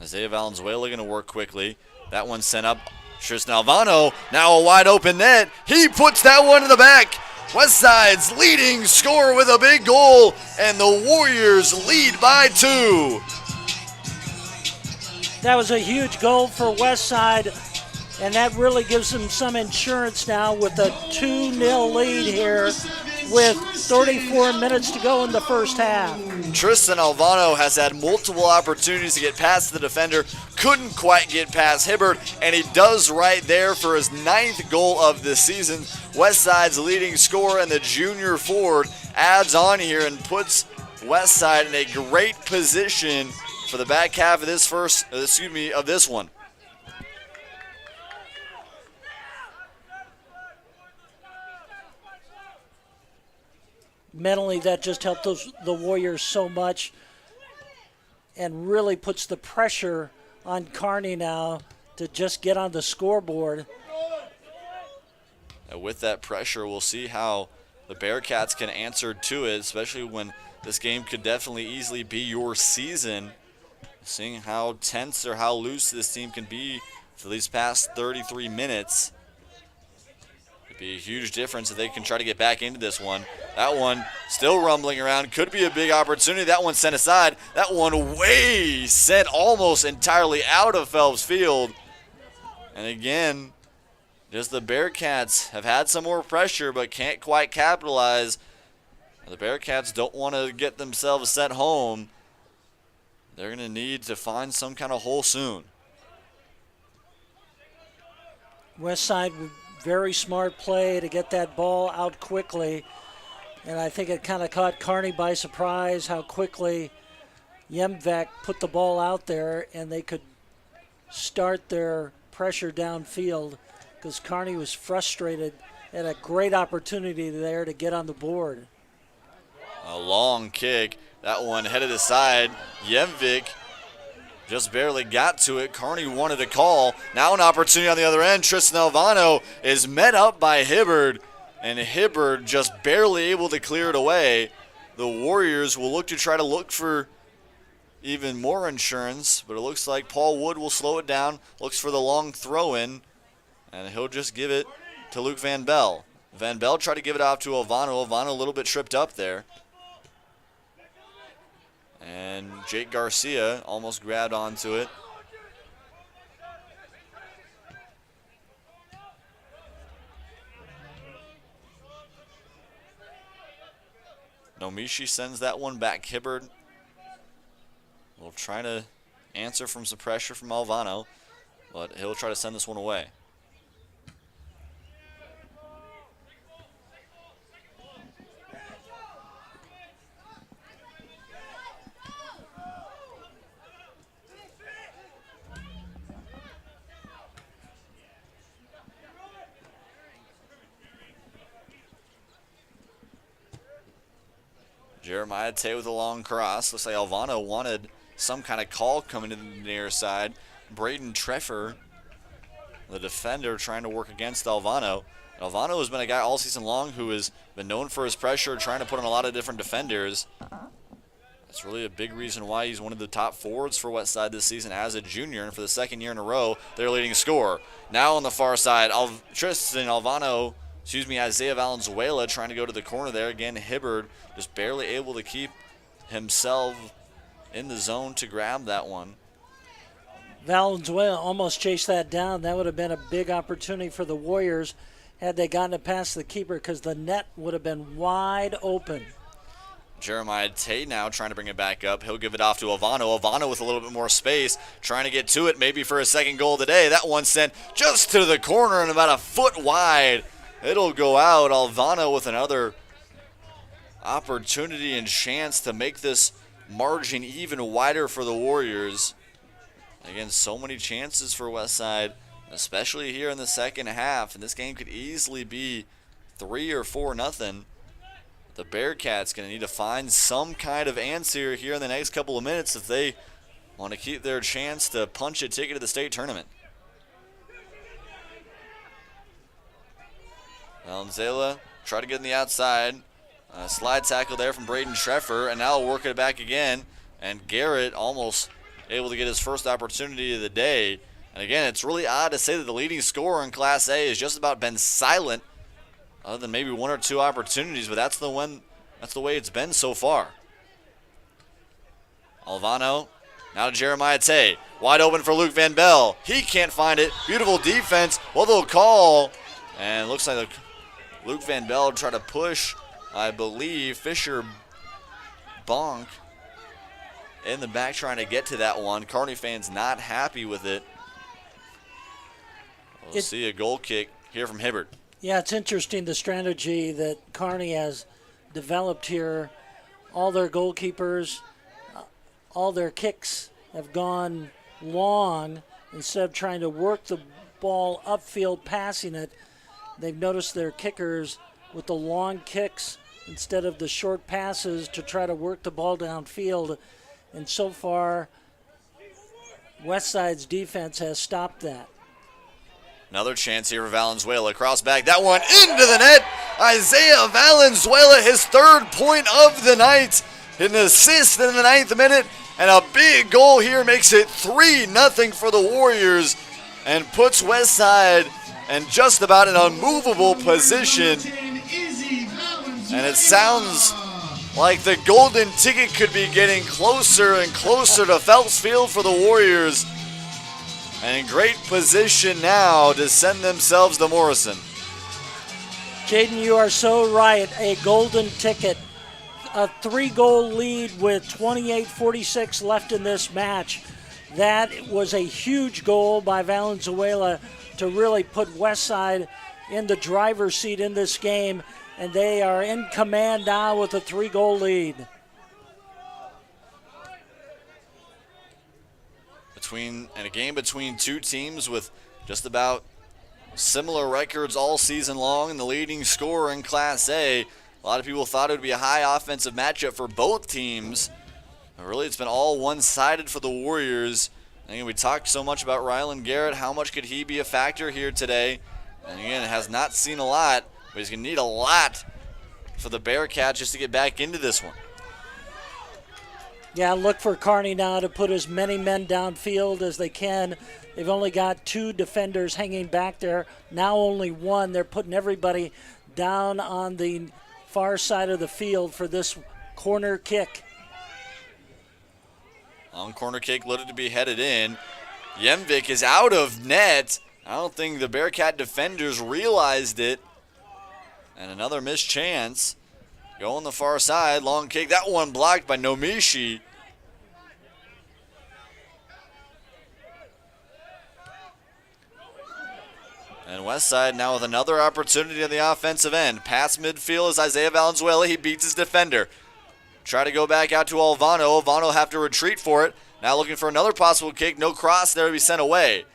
Isaiah Valenzuela going to work quickly. That one sent up. Tristan Alvano, now a wide open net. He puts that one in the back. Westside's leading scorer with a big goal, and the Warriors lead by 2. That was a huge goal for Westside, and that really gives them some insurance now with a 2-0 lead here with 34 minutes to go in the first half. Tristan Alvano has had multiple opportunities to get past the defender, couldn't quite get past Hibbert, and he does right there for his 9th goal of the season. Westside's leading scorer and the junior forward adds on here and puts Westside in a great position for the back half of this of this one. Mentally, that just helped the Warriors so much and really puts the pressure on Kearney now to just get on the scoreboard. And with that pressure, we'll see how the Bearcats can answer to it, especially when this game could definitely easily be your season. Seeing how tense or how loose this team can be for these past 33 minutes. Could be a huge difference if they can try to get back into this one. That one still rumbling around. Could be a big opportunity. That one sent aside. That one way sent almost entirely out of Phelps Field. And again, just the Bearcats have had some more pressure but can't quite capitalize. The Bearcats don't want to get themselves sent home. They're going to need to find some kind of hole soon. Westside, very smart play to get that ball out quickly. And I think it kind of caught Kearney by surprise how quickly Yemvek put the ball out there and they could start their pressure downfield because Kearney was frustrated. Had a great opportunity there to get on the board. A long kick. That one headed aside. Yemvik just barely got to it. Kearney wanted a call. Now an opportunity on the other end. Tristan Alvano is met up by Hibbard, and Hibbard just barely able to clear it away. The Warriors will look for even more insurance, but it looks like Paul Wood will slow it down. Looks for the long throw-in, and he'll just give it to Luke Van Bell. Van Bell tried to give it off to Alvano. Alvano a little bit tripped up there. And Jake Garcia almost grabbed onto it. Nomishi sends that one back. Hibbard will try to answer from some pressure from Alvano, but he'll try to send this one away. Jeremiah Tay with a long cross. Looks like Alvano wanted some kind of call coming to the near side. Braden Treffer, the defender, trying to work against Alvano. Alvano has been a guy all season long who has been known for his pressure, trying to put on a lot of different defenders. That's really a big reason why he's one of the top forwards for Westside this season as a junior, and for the second year in a row, their leading scorer. Now on the far side, Isaiah Valenzuela trying to go to the corner there. Again, Hibbard just barely able to keep himself in the zone to grab that one. Valenzuela almost chased that down. That would have been a big opportunity for the Warriors had they gotten it past the keeper, because the net would have been wide open. Jeremiah Tate now trying to bring it back up. He'll give it off to Alvano. Alvano with a little bit more space, trying to get to it maybe for his second goal today. That one sent just to the corner and about a foot wide. It'll go out. Alvano with another opportunity and chance to make this margin even wider for the Warriors. Again, so many chances for Westside, especially here in the second half. And this game could easily be 3 or 4-0. The Bearcats going to need to find some kind of answer here in the next couple of minutes if they want to keep their chance to punch a ticket to the state tournament. Valenzuela try to get on the outside. Slide tackle there from Braden Treffer, and now working it back again. And Garrett almost able to get his first opportunity of the day. And again, it's really odd to say that the leading scorer in Class A has just about been silent, other than maybe 1 or 2 opportunities, but that's the way it's been so far. Alvano, now to Jeremiah Tay. Wide open for Luke Van Bell. He can't find it. Beautiful defense. Well, they'll call. And it looks like Luke Van Bell tried to push, I believe, Fisher Bonk in the back trying to get to that one. Kearney fans not happy with it. We'll see a goal kick here from Hibbard. Yeah, it's interesting, the strategy that Kearney has developed here. All their goalkeepers, all their kicks have gone long. Instead of trying to work the ball upfield, passing it, they've noticed their kickers with the long kicks instead of the short passes to try to work the ball downfield. And so far, Westside's defense has stopped that. Another chance here for Valenzuela. Cross back. That one into the net. Isaiah Valenzuela, his 3rd point of the night. An assist in the 9th minute. And a big goal here makes it 3-0 for the Warriors. And puts Westside in just about an unmovable position. And it sounds like the golden ticket could be getting closer and closer to Phelps Field for the Warriors. And in great position now to send themselves to Morrison. Jaden, you are so right. A golden ticket. A 3-goal lead with 28:46 left in this match. That was a huge goal by Valenzuela to really put Westside in the driver's seat in this game. And they are in command now with a 3-goal lead. In a game between two teams with just about similar records all season long, and the leading scorer in Class A. A lot of people thought it would be a high offensive matchup for both teams. But really, it's been all one-sided for the Warriors. And again, we talked so much about Ryland Garrett. How much could he be a factor here today? And again, it has not seen a lot, but he's going to need a lot for the Bearcats just to get back into this one. Yeah, look for Kearney now to put as many men downfield as they can. They've only got 2 defenders hanging back there. Now only 1. They're putting everybody down on the far side of the field for this corner kick. Long corner kick loaded to be headed in. Yemvik is out of net. I don't think the Bearcat defenders realized it. And another missed chance. Go on the far side, long kick. That one blocked by Nomishi. And Westside now with another opportunity on the offensive end. Pass midfield is Isaiah Valenzuela. He beats his defender. Try to go back out to Alvano. Alvano have to retreat for it. Now looking for another possible kick. No cross there to be sent away.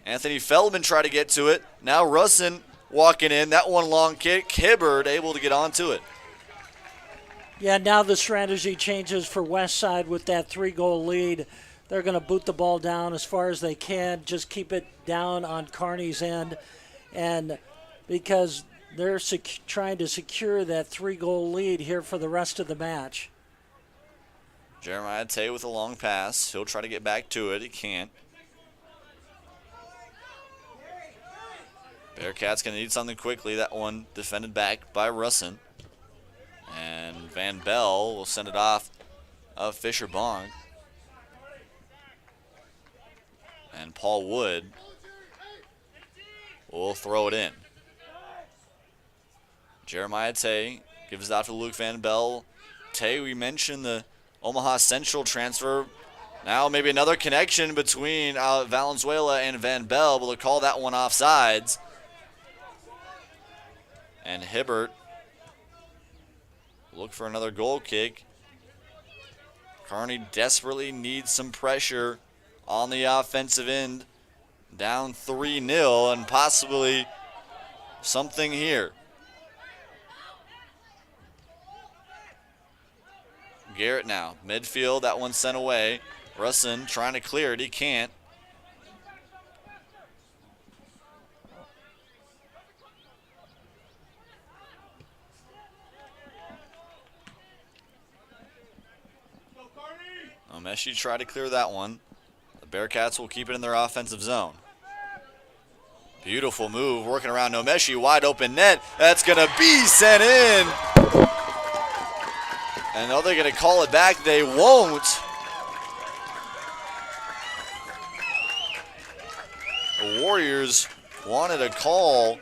Anthony Feldman tried to get to it. Now Russin walking in. That one long kick. Hibbard able to get onto it. Yeah, now the strategy changes for Westside with that 3-goal lead. They're going to boot the ball down as far as they can, just keep it down on Kearney's end. And because they're trying to secure that 3-goal lead here for the rest of the match. Jeremiah Tay with a long pass. He'll try to get back to it. He can't. Bearcats going to need something quickly. That one defended back by Russin. And Van Bell will send it off of Fisher Bong. And Paul Wood will throw it in. Jeremiah Tay gives it out to Luke Van Bell. Tay, we mentioned the Omaha Central transfer. Now maybe another connection between Valenzuela and Van Bell, but they'll call that one offsides. And Hibbert look for another goal kick. Kearney desperately needs some pressure on the offensive end. Down 3-0 and possibly something here. Garrett now, midfield, that one sent away. Russin trying to clear it, he can't. Omeshi tried to clear that one. The Bearcats will keep it in their offensive zone. Beautiful move, working around Omeshi, wide open net. That's going to be sent in. And are they going to call it back? They won't. The Warriors wanted a call.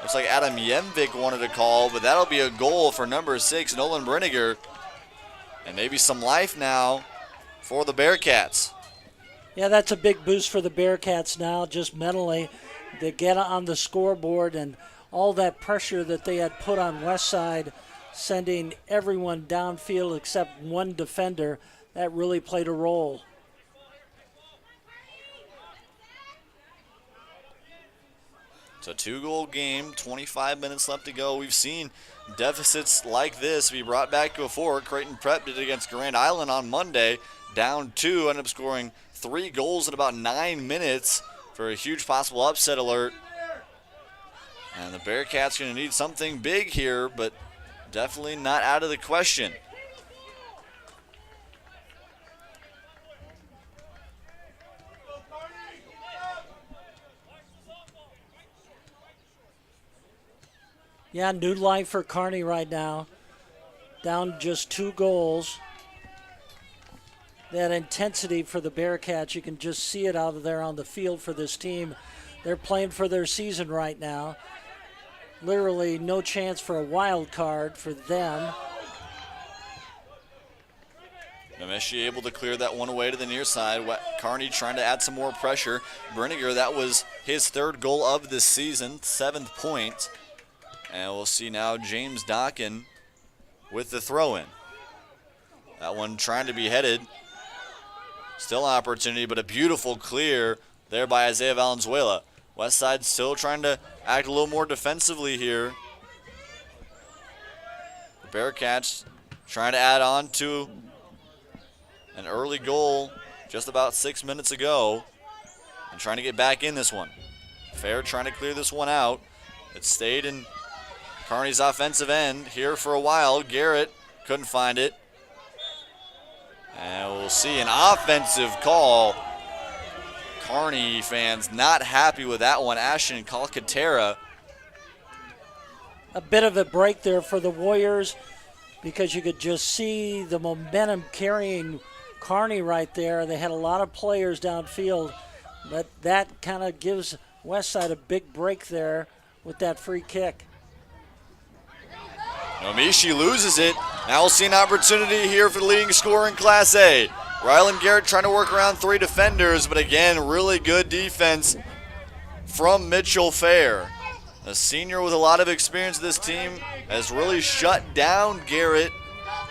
Looks like Adam Yemvik wanted a call, but that'll be a goal for number 6, Nolan Brenniger. And maybe some life now for the Bearcats. Yeah, that's a big boost for the Bearcats now, just mentally. They get on the scoreboard, and all that pressure that they had put on Westside, sending everyone downfield except one defender, that really played a role. It's a 2-goal game, 25 minutes left to go. We've seen deficits like this be brought back before. Creighton Prep did it against Grand Island on Monday. Down 2, ended up scoring 3 goals in about 9 minutes for a huge possible upset alert. And the Bearcats going to need something big here, but definitely not out of the question. Yeah, new life for Kearney right now. Down just 2 goals. That intensity for the Bearcats, you can just see it out of there on the field for this team. They're playing for their season right now. Literally no chance for a wild card for them. Nameshi able to clear that one away to the near side. Kearney trying to add some more pressure. Brenniger, that was his 3rd goal of the season, 7th point. And we'll see now James Dockin with the throw-in. That one trying to be headed. Still an opportunity, but a beautiful clear there by Isaiah Valenzuela. Westside still trying to act a little more defensively here. The Bearcats trying to add on to an early goal just about 6 minutes ago and trying to get back in this one. Fair trying to clear this one out. It stayed in Kearney's offensive end here for a while. Garrett couldn't find it. And we'll see an offensive call. Kearney fans not happy with that one. Ashton Calcaterra. A bit of a break there for the Warriors because you could just see the momentum carrying Kearney right there. They had a lot of players downfield, but that kind of gives Westside a big break there with that free kick. Nomishi loses it. Now we'll see an opportunity here for the leading scorer in Class A. Ryland Garrett trying to work around 3 defenders, but again, really good defense from Mitchell Fair. A senior with a lot of experience, this team has really shut down Garrett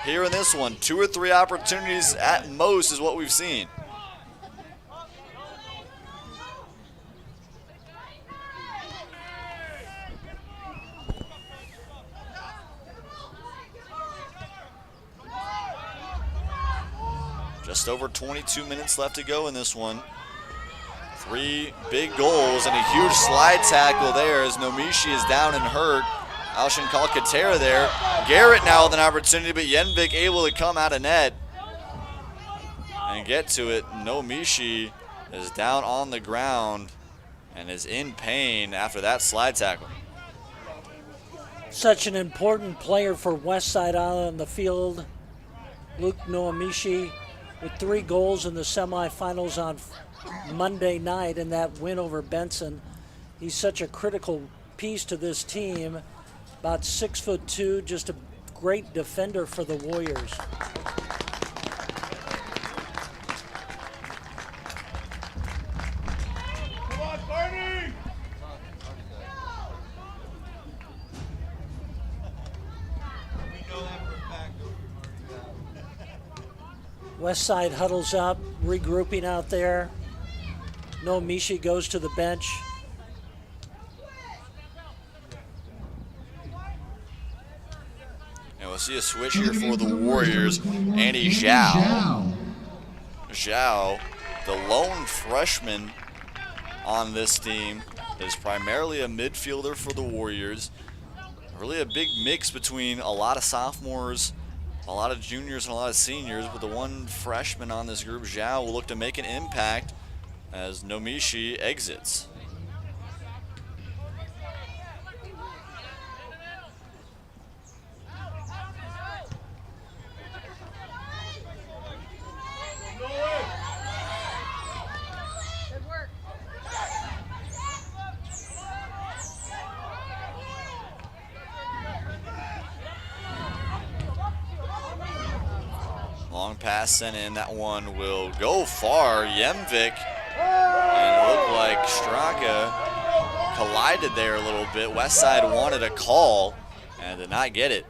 here in this one. 2 or 3 opportunities at most is what we've seen. Just over 22 minutes left to go in this one. 3 big goals and a huge slide tackle there as Nomishi is down and hurt. Alshin Calcaterra there. Garrett now with an opportunity, but Yenvik able to come out of net and get to it. Nomishi is down on the ground and is in pain after that slide tackle. Such an important player for Westside out on the field. Luke Nomishi with 3 goals in the semifinals on Monday night in that win over Benson. He's such a critical piece to this team. About 6'2", just a great defender for the Warriors. Come on, Barney! We know that for a fact. Westside huddles up, regrouping out there. Nomishi goes to the bench. And we'll see a switch here for the Warriors. Andy Zhao. Zhao, the lone freshman on this team, is primarily a midfielder for the Warriors. Really a big mix between a lot of sophomores, a lot of juniors, and a lot of seniors, but the one freshman on this group, Zhao, will look to make an impact as Nomishi exits. Long pass sent in. That one will go far. Yemvik, and it looked like Straka collided there a little bit. Westside wanted a call and did not get it.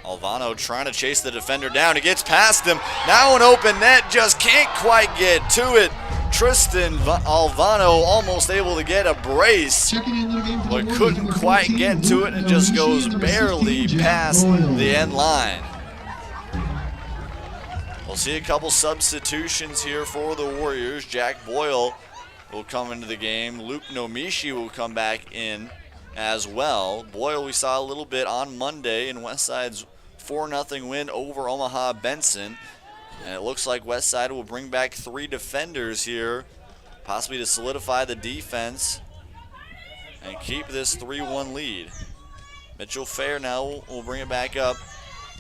Alvano trying to chase the defender down. He gets past him. Now an open net, just can't quite get to it. Tristan Alvano almost able to get a brace, but couldn't quite get to it and just goes barely past the end line. We'll see a couple substitutions here for the Warriors. Jack Boyle will come into the game. Luke Nomishi will come back in as well. Boyle we saw a little bit on Monday in Westside's 4-0 win over Omaha Benson. And it looks like Westside will bring back 3 defenders here, possibly to solidify the defense and keep this 3-1 lead. Mitchell Fair now will bring it back up,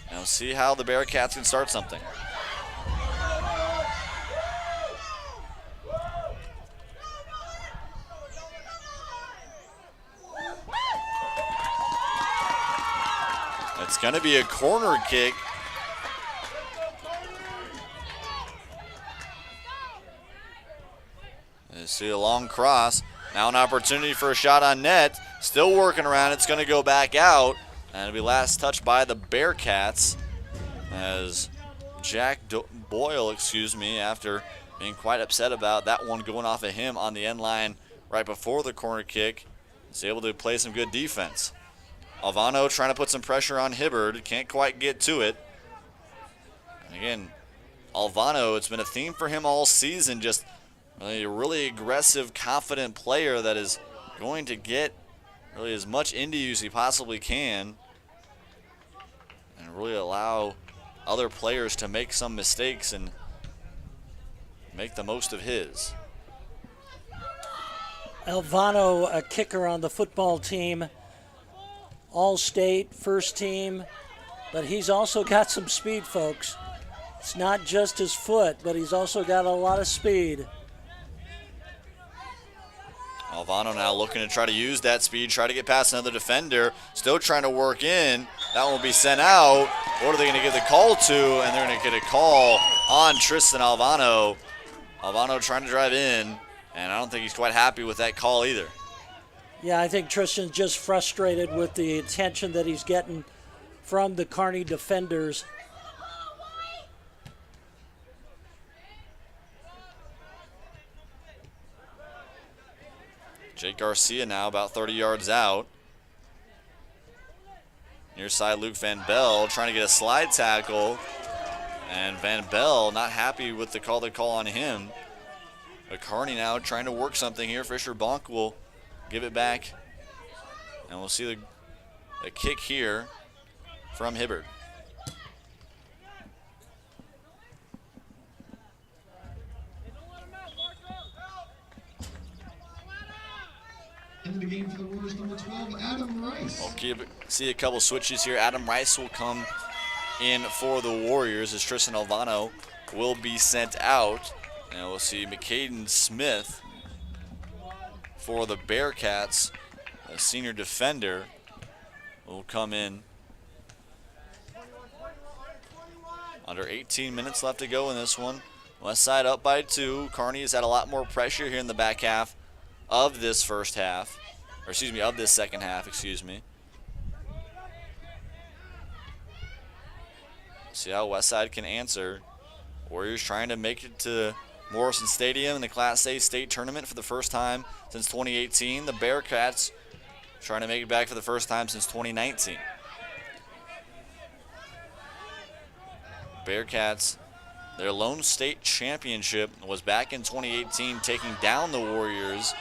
and we'll see how the Bearcats can start something. It's going to be a corner kick. You see a long cross. Now an opportunity for a shot on net. Still working around. It's going to go back out. And it'll be last touched by the Bearcats as Jack Boyle, after being quite upset about that one going off of him on the end line right before the corner kick, is able to play some good defense. Alvano trying to put some pressure on Hibbard. Can't quite get to it. And again, Alvano, it's been a theme for him all season. Just a really aggressive, confident player that is going to get really as much indie use as he possibly can and really allow other players to make some mistakes and make the most of his. Alvano, a kicker on the football team. All-state, first team, but he's also got some speed, folks. It's not just his foot, but he's also got a lot of speed. Alvano now looking to try to use that speed, try to get past another defender, still trying to work in. That one will be sent out. What are they going to give the call to? And they're going to get a call on Tristan Alvano. Alvano trying to drive in, and I don't think he's quite happy with that call either. Yeah, I think Tristan's just frustrated with the attention that he's getting from the Kearney defenders. Jake Garcia now about 30 yards out. Near side, Luke Van Bell trying to get a slide tackle. And Van Bell not happy with the call they call on him. But Kearney now trying to work something here. Fisher Bonk will give it back. And we'll see the kick here from Hibbard. In the game for the Warriors, number 12, Adam Rice. We'll see a couple switches here. Adam Rice will come in for the Warriors as Tristan Alvano will be sent out. And we'll see McCaden Smith for the Bearcats, a senior defender, will come in. Under 18 minutes left to go in this one. Westside up by 2. Kearney has had a lot more pressure here in the back half of this first half. Or excuse me, of this second half, excuse me. See how Westside can answer. Warriors trying to make it to Morrison Stadium in the Class A state tournament for the first time since 2018. The Bearcats trying to make it back for the first time since 2019. Bearcats, their lone state championship was back in 2018, taking down the Warriors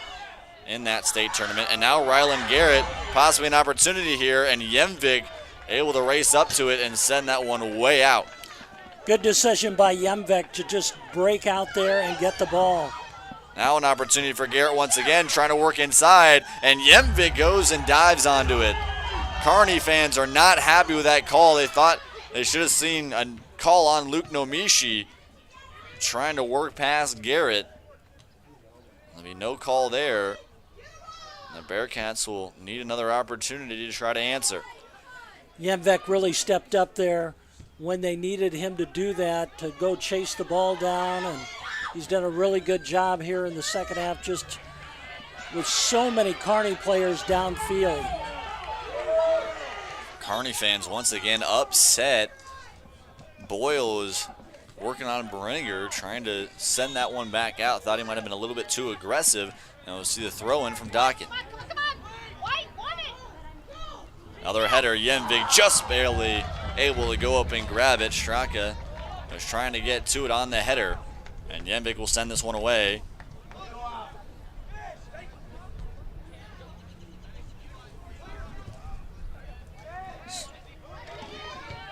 in that state tournament. And now Ryland Garrett, possibly an opportunity here, and Yemvik able to race up to it and send that one way out. Good decision by Yemvik to just break out there and get the ball. Now an opportunity for Garrett once again, trying to work inside, and Yemvik goes and dives onto it. Kearney fans are not happy with that call. They thought they should have seen a call on Luke Nomishi trying to work past Garrett. There'll be no call there. The Bearcats will need another opportunity to try to answer. Yemvik really stepped up there when they needed him to do that, to go chase the ball down, and he's done a really good job here in the second half, just with so many Kearney players downfield. Kearney fans once again upset. Boyle was working on Brenninger, trying to send that one back out. Thought he might have been a little bit too aggressive. And we'll see the throw in from Dockett. Another header, Yemvik just barely able to go up and grab it. Straka was trying to get to it on the header, and Yemvik will send this one away.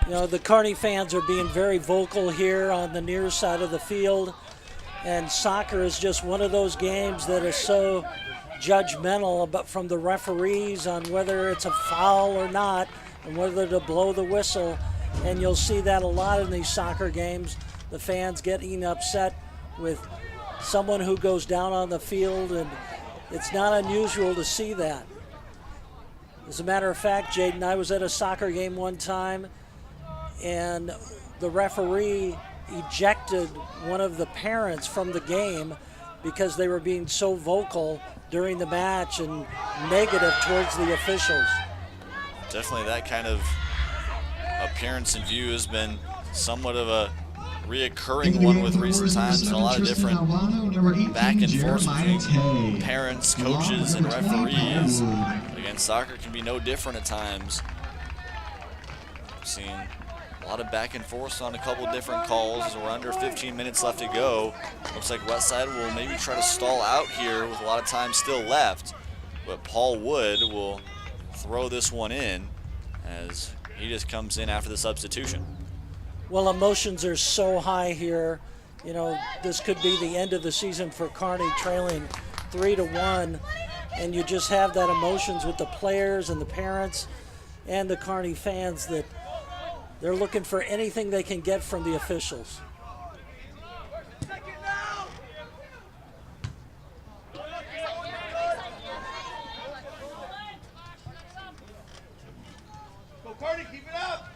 You know, the Kearney fans are being very vocal here on the near side of the field, and soccer is just one of those games that is so judgmental from the referees on whether it's a foul or not and whether to blow the whistle. And you'll see that a lot in these soccer games, the fans getting upset with someone who goes down on the field, and it's not unusual to see that. As a matter of fact, Jaden, I was at a soccer game one time, and the referee ejected one of the parents from the game because they were being so vocal during the match and negative towards the officials. Definitely that kind of appearance and view has been somewhat of a reoccurring one with recent times, and a lot of different back and forth between parents, coaches, and referees. Again, soccer can be no different at times. We've seen a lot of back and forth on a couple different calls as we're under 15 minutes left to go. Looks like Westside will maybe try to stall out here with a lot of time still left, but Paul Wood will throw this one in as he just comes in after the substitution. Well, emotions are so high here. You know, this could be the end of the season for Kearney, trailing 3-1, and you just have that emotions with the players and the parents and the Kearney fans that they're looking for anything they can get from the officials. Go, Kearney, keep it up.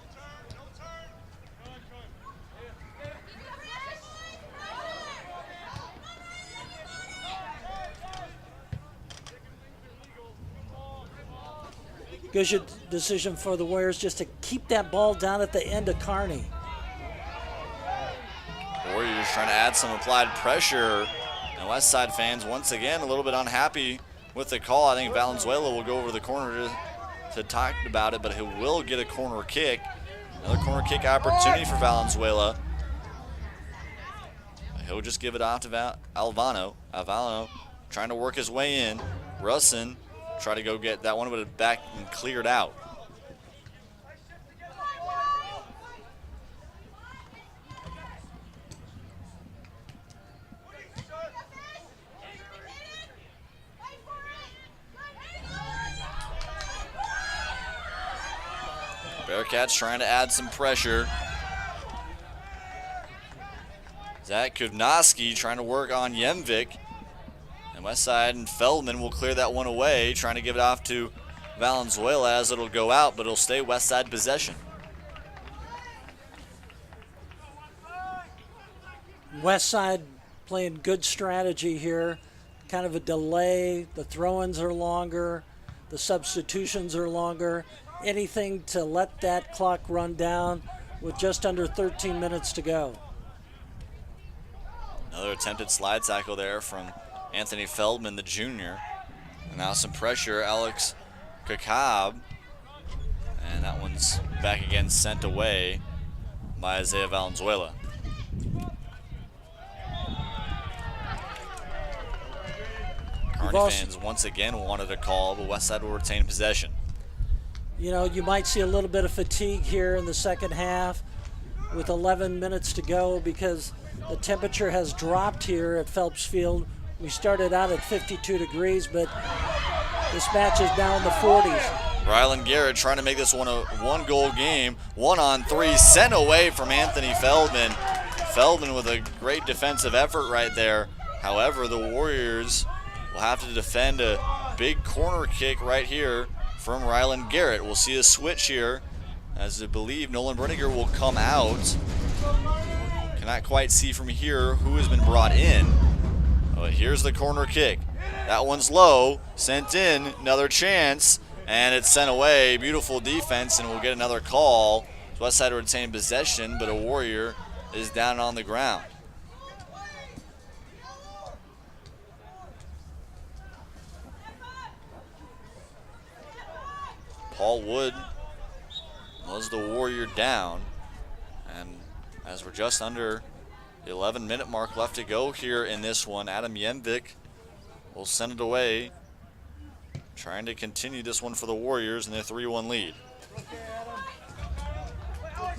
Good decision for the Warriors just to keep that ball down at the end of Kearney. Warriors trying to add some applied pressure. And Westside fans, once again, a little bit unhappy with the call. I think Valenzuela will go over the corner to talk about it, but he will get a corner kick. Another corner kick opportunity for Valenzuela. He'll just give it off to Alvano. Alvano trying to work his way in. Russin try to go get that one, but it back and cleared out. Bearcats trying to add some pressure. Zach Kovnoski trying to work on Yemvik. And Westside and Feldman will clear that one away, trying to give it off to Valenzuela as it'll go out, but it'll stay Westside possession. Westside playing good strategy here. Kind of a delay. The throw-ins are longer. The substitutions are longer. Anything to let that clock run down with just under 13 minutes to go. Another attempted slide tackle there from Anthony Feldman, the junior. And now some pressure, Alex Kakab. And that one's back again, sent away by Isaiah Valenzuela. Kearney fans once again wanted a call, but Westside will retain possession. You know, you might see a little bit of fatigue here in the second half with 11 minutes to go because the temperature has dropped here at Phelps Field. We started out at 52 degrees, but this match is now in the 40s. Ryland Garrett trying to make this one a one-goal game. 1-on-3 sent away from Anthony Feldman. Feldman with a great defensive effort right there. However, the Warriors will have to defend a big corner kick right here from Ryland Garrett. We'll see a switch here as I believe Nolan Brenniger will come out. Cannot quite see from here who has been brought in. But here's the corner kick. That one's low, sent in, another chance, and it's sent away. Beautiful defense, and we'll get another call. Westside will retain possession, but a Warrior is down on the ground. Paul Wood was the Warrior down. And as we're just under the 11-minute mark left to go here in this one, Adam Yemvik will send it away, trying to continue this one for the Warriors in their 3-1 lead.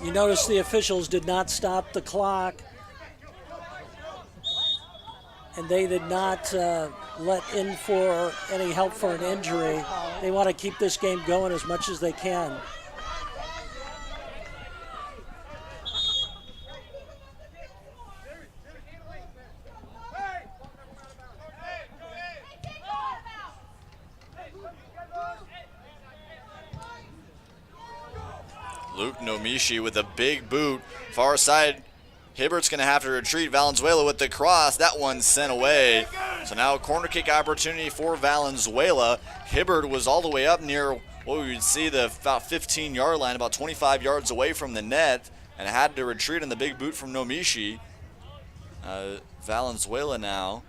You notice the officials did not stop the clock, and they did not let in for any help for an injury. They want to keep this game going as much as they can. Luke Nomishi with a big boot. Far side, Hibbert's going to have to retreat. Valenzuela with the cross. That one's sent away. So now a corner kick opportunity for Valenzuela. Hibbert was all the way up near what we would see the about 15-yard line, about 25 yards away from the net, and had to retreat in the big boot from Nomishi. Valenzuela now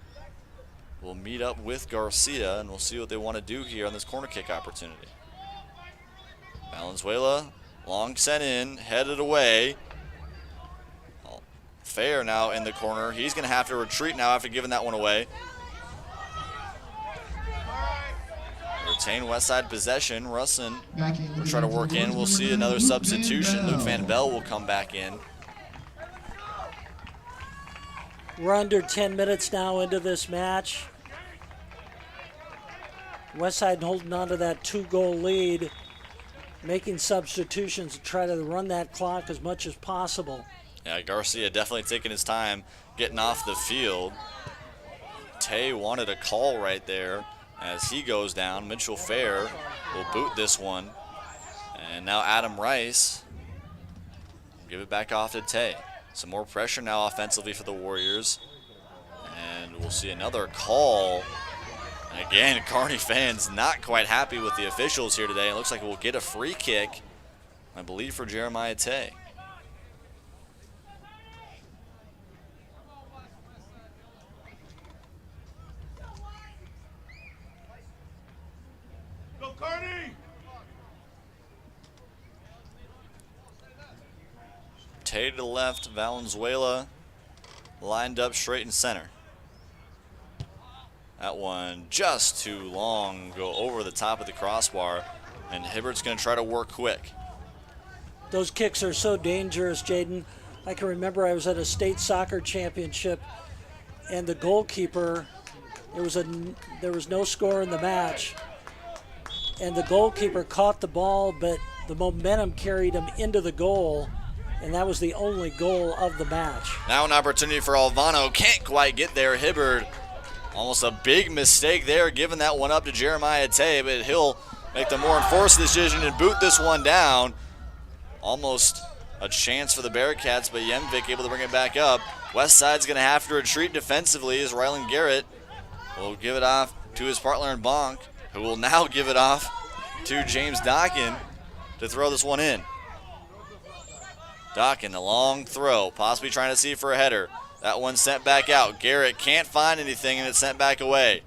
will meet up with Garcia, and we'll see what they want to do here on this corner kick opportunity. Valenzuela, long sent in, headed away. Fair now in the corner. He's going to have to retreat now after giving that one away. Retain Westside possession. Russin will try to work in. We'll see another substitution. Luke Van Bell will come back in. We're under 10 minutes now into this match. Westside holding on to that 2-goal lead, making substitutions to try to run that clock as much as possible. Yeah, Garcia definitely taking his time getting off the field. Tay wanted a call right there as he goes down. Mitchell Fair will boot this one. And now Adam Rice will give it back off to Tay. Some more pressure now offensively for the Warriors. And we'll see another call Again, Kearney fans not quite happy with the officials here today. It looks like we'll get a free kick, I believe, for Jeremiah Tay. Go, Kearney! Tay to the left, Valenzuela lined up straight in center. That one just too long, go over the top of the crossbar, and Hibbert's going to try to work quick. Those kicks are so dangerous, Jaden. I can remember I was at a state soccer championship, and the goalkeeper, there was no score in the match, and the goalkeeper caught the ball, but the momentum carried him into the goal, and that was the only goal of the match. Now an opportunity for Alvano, can't quite get there. Hibbert, almost a big mistake there, giving that one up to Jeremiah Tay, but he'll make the more enforced decision and boot this one down. Almost a chance for the Bearcats, but Yemvik able to bring it back up. Westside's going to have to retreat defensively as Ryland Garrett will give it off to his partner in Bonk, who will now give it off to James Dockin to throw this one in. Dockin, a long throw, possibly trying to see for a header. That one sent back out. Garrett can't find anything, and it's sent back away.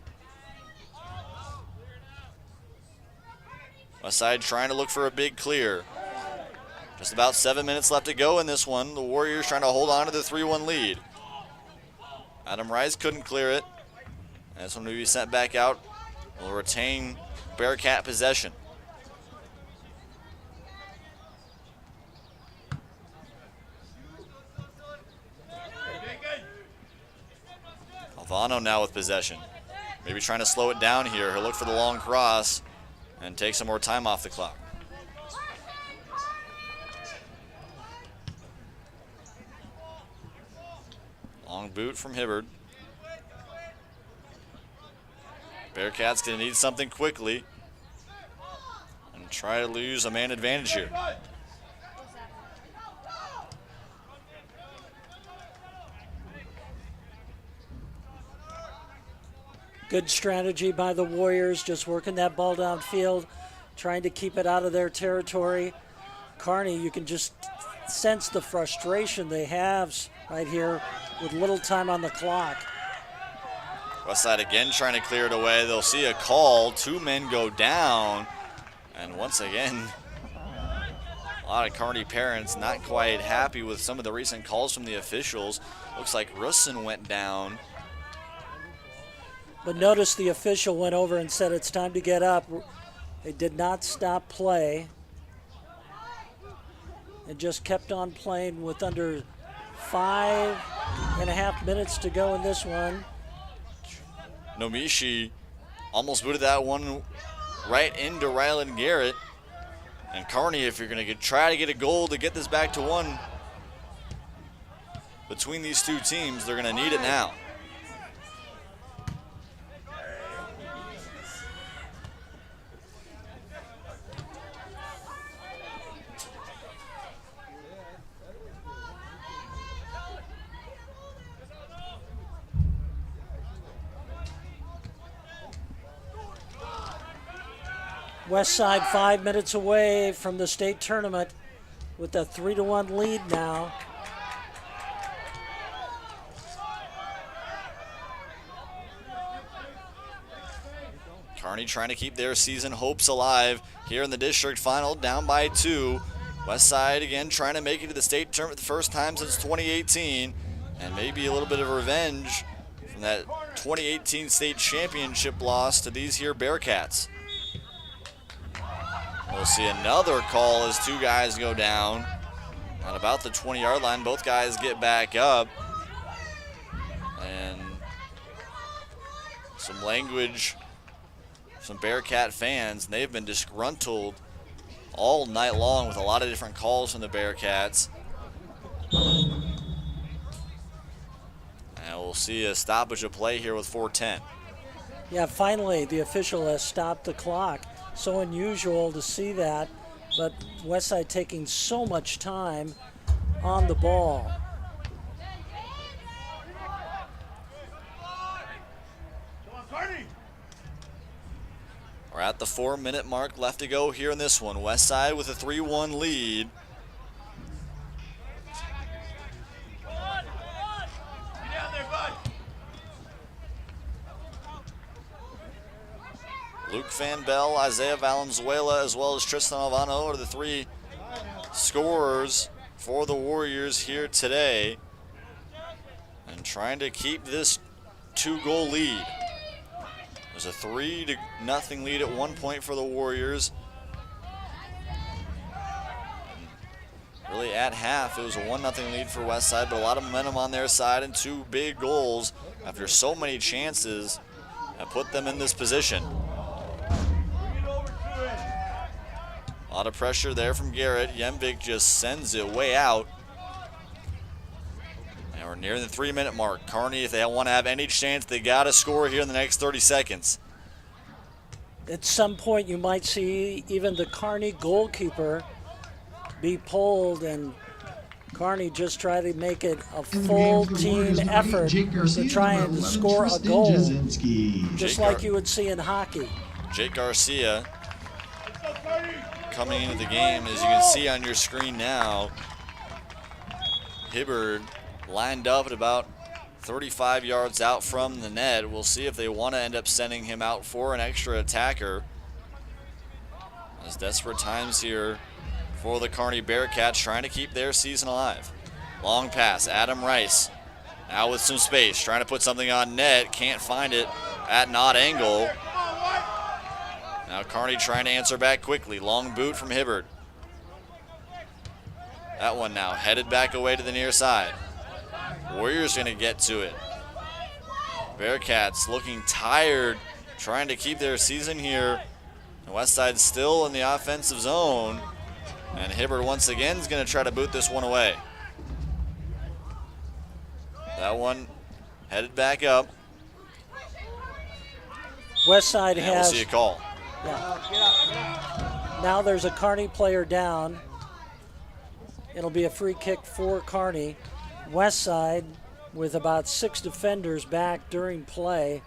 Westside trying to look for a big clear. Just about 7 minutes left to go in this one. The Warriors trying to hold on to the 3-1 lead. Adam Rice couldn't clear it. This one will be sent back out. Will retain Bearcat possession. Alvano now with possession. Maybe trying to slow it down here. He'll look for the long cross and take some more time off the clock. Long boot from Hibbard. Bearcats going to need something quickly and try to lose a man advantage here. Good strategy by the Warriors, just working that ball downfield, trying to keep it out of their territory. Kearney, you can just sense the frustration they have right here with little time on the clock. Westside again trying to clear it away. They'll see a call. 2 men go down. And once again, a lot of Kearney parents not quite happy with some of the recent calls from the officials. Looks like Russin went down. But notice the official went over and said it's time to get up. They did not stop play. It just kept on playing with under 5.5 minutes to go in this one. Nomishi almost booted that one right into Ryland Garrett. And Kearney, if you're going to try to get a goal to get this back to 1 between these two teams, they're going to need it now. Westside 5 minutes away from the state tournament with a 3-1 lead now. Kearney trying to keep their season hopes alive here in the district final, down by 2. Westside again trying to make it to the state tournament the first time since 2018, and maybe a little bit of revenge from that 2018 state championship loss to these here Bearcats. We'll see another call as 2 guys go down at about the 20-yard line. Both guys get back up. And some language, some Bearcat fans, they've been disgruntled all night long with a lot of different calls from the Bearcats. And we'll see a stoppage of play here with 4:10. Yeah, finally the official has stopped the clock. So unusual to see that, but Westside taking so much time on the ball. Come on, Kearney! at the 4-minute mark left to go here in this one. Westside with a 3-1 lead. Luke Van Bell, Isaiah Valenzuela, as well as Tristan Alvano are the 3 scorers for the Warriors here today. And trying to keep this 2-goal lead. There's a 3-0 lead at one point for the Warriors. Really at half, it was a 1-0 lead for Westside, but a lot of momentum on their side and 2 big goals after so many chances that put them in this position. A lot of pressure there from Garrett. Jemvik just sends it way out. And we're near the 3-minute mark. Kearney, if they want to have any chance, they got to score here in the next 30 seconds. At some point, you might see even the Kearney goalkeeper be pulled, and Kearney just try to make it a full team effort to try and score a goal, just like you would see in hockey. Jake Garcia coming into the game, as you can see on your screen now. Hibbard lined up at about 35 yards out from the net. We'll see if they want to end up sending him out for an extra attacker. As desperate times here for the Kearney Bearcats, trying to keep their season alive. Long pass, Adam Rice now with some space, trying to put something on net, can't find it at an odd angle. Now Kearney trying to answer back quickly. Long boot from Hibbard. That one now headed back away to the near side. Warriors going to get to it. Bearcats looking tired, trying to keep their season here. Westside still in the offensive zone. And Hibbard once again is going to try to boot this one away. That one headed back up. Westside and has... we'll see a call. Yeah. Now there's a Kearney player down. It'll be a free kick for Kearney. Westside with about 6 defenders back during play.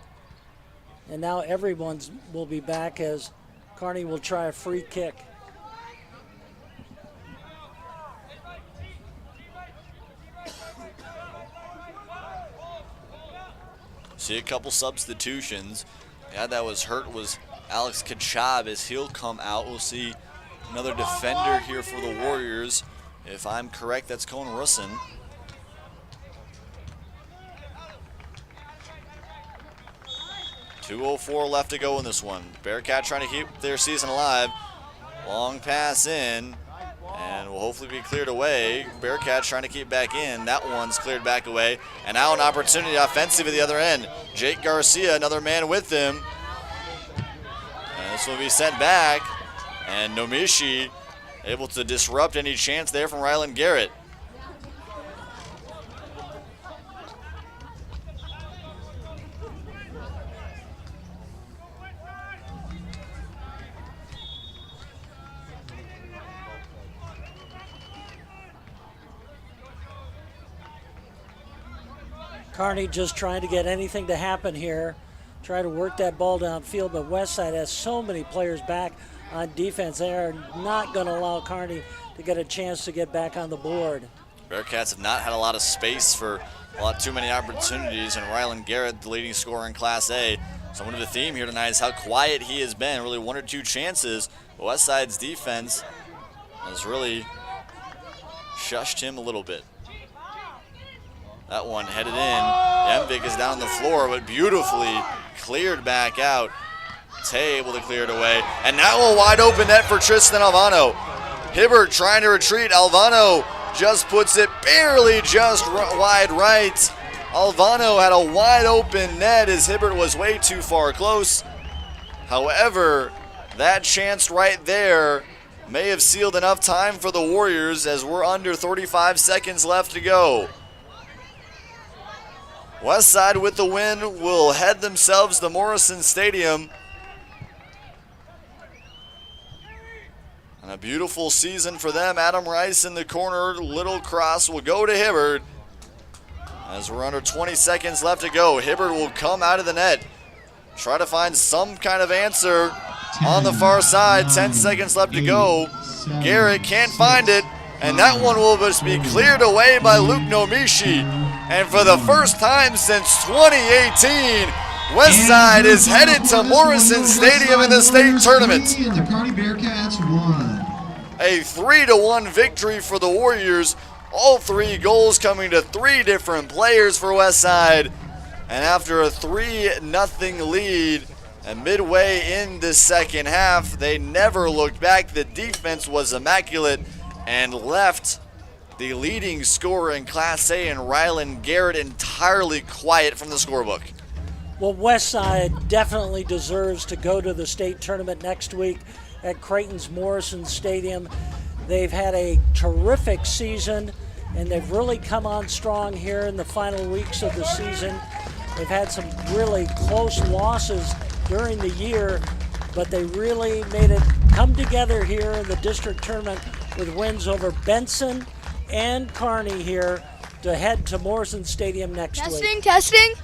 And now everyone will be back as Kearney will try a free kick. See a couple substitutions. The guy that was hurt was Alex Kachab, as he'll come out. We'll see another defender here for the Warriors. If I'm correct, that's Cohen Russin. .204 left to go in this one. Bearcat trying to keep their season alive. Long pass in, and will hopefully be cleared away. Bearcat trying to keep back in. That one's cleared back away. And now an opportunity offensive at the other end. Jake Garcia, another man with him. And this will be sent back. And Nomishi able to disrupt any chance there from Ryland Garrett. Kearney just trying to get anything to happen here. Try to work that ball downfield, but Westside has so many players back on defense. They are not going to allow Kearney to get a chance to get back on the board. Bearcats have not had a lot of space for a lot too many opportunities, and Ryland Garrett, the leading scorer in Class A. Somewhat of a theme here tonight is how quiet he has been. Really 1 or 2 chances. But Westside's defense has really shushed him a little bit. That one headed in. Jemvik is down the floor, but beautifully cleared back out. Tay able to clear it away. And now a wide open net for Tristan Alvano. Hibbert trying to retreat. Alvano just puts it barely just wide right. Alvano had a wide open net as Hibbert was way too far close. However, that chance right there may have sealed enough time for the Warriors as we're under 35 seconds left to go. Westside with the win will head themselves to Morrison Stadium. And a beautiful season for them. Adam Rice in the corner. Little cross will go to Hibbard. As we're under 20 seconds left to go, Hibbard will come out of the net. Try to find some kind of answer. on the far side. 10 seconds left to go. Garrett can't find it, and that one will just be cleared away by Luke Nomishi. And for the first time since 2018, Westside is headed to Morrison Stadium in the state tournament. The Kearney Bearcats won. A 3-1 victory for the Warriors. All 3 goals coming to 3 different players for Westside. And after a 3-0 lead, and midway in the second half, they never looked back. The defense was immaculate and left the leading scorer in Class A and Ryland Garrett entirely quiet from the scorebook. Well, Westside definitely deserves to go to the state tournament next week at Creighton's Morrison Stadium. They've had a terrific season, and they've really come on strong here in the final weeks of the season. They've had some really close losses during the year, but they really made it come together here in the district tournament with wins over Benson and Kearney here to head to Morrison Stadium next week. Testing.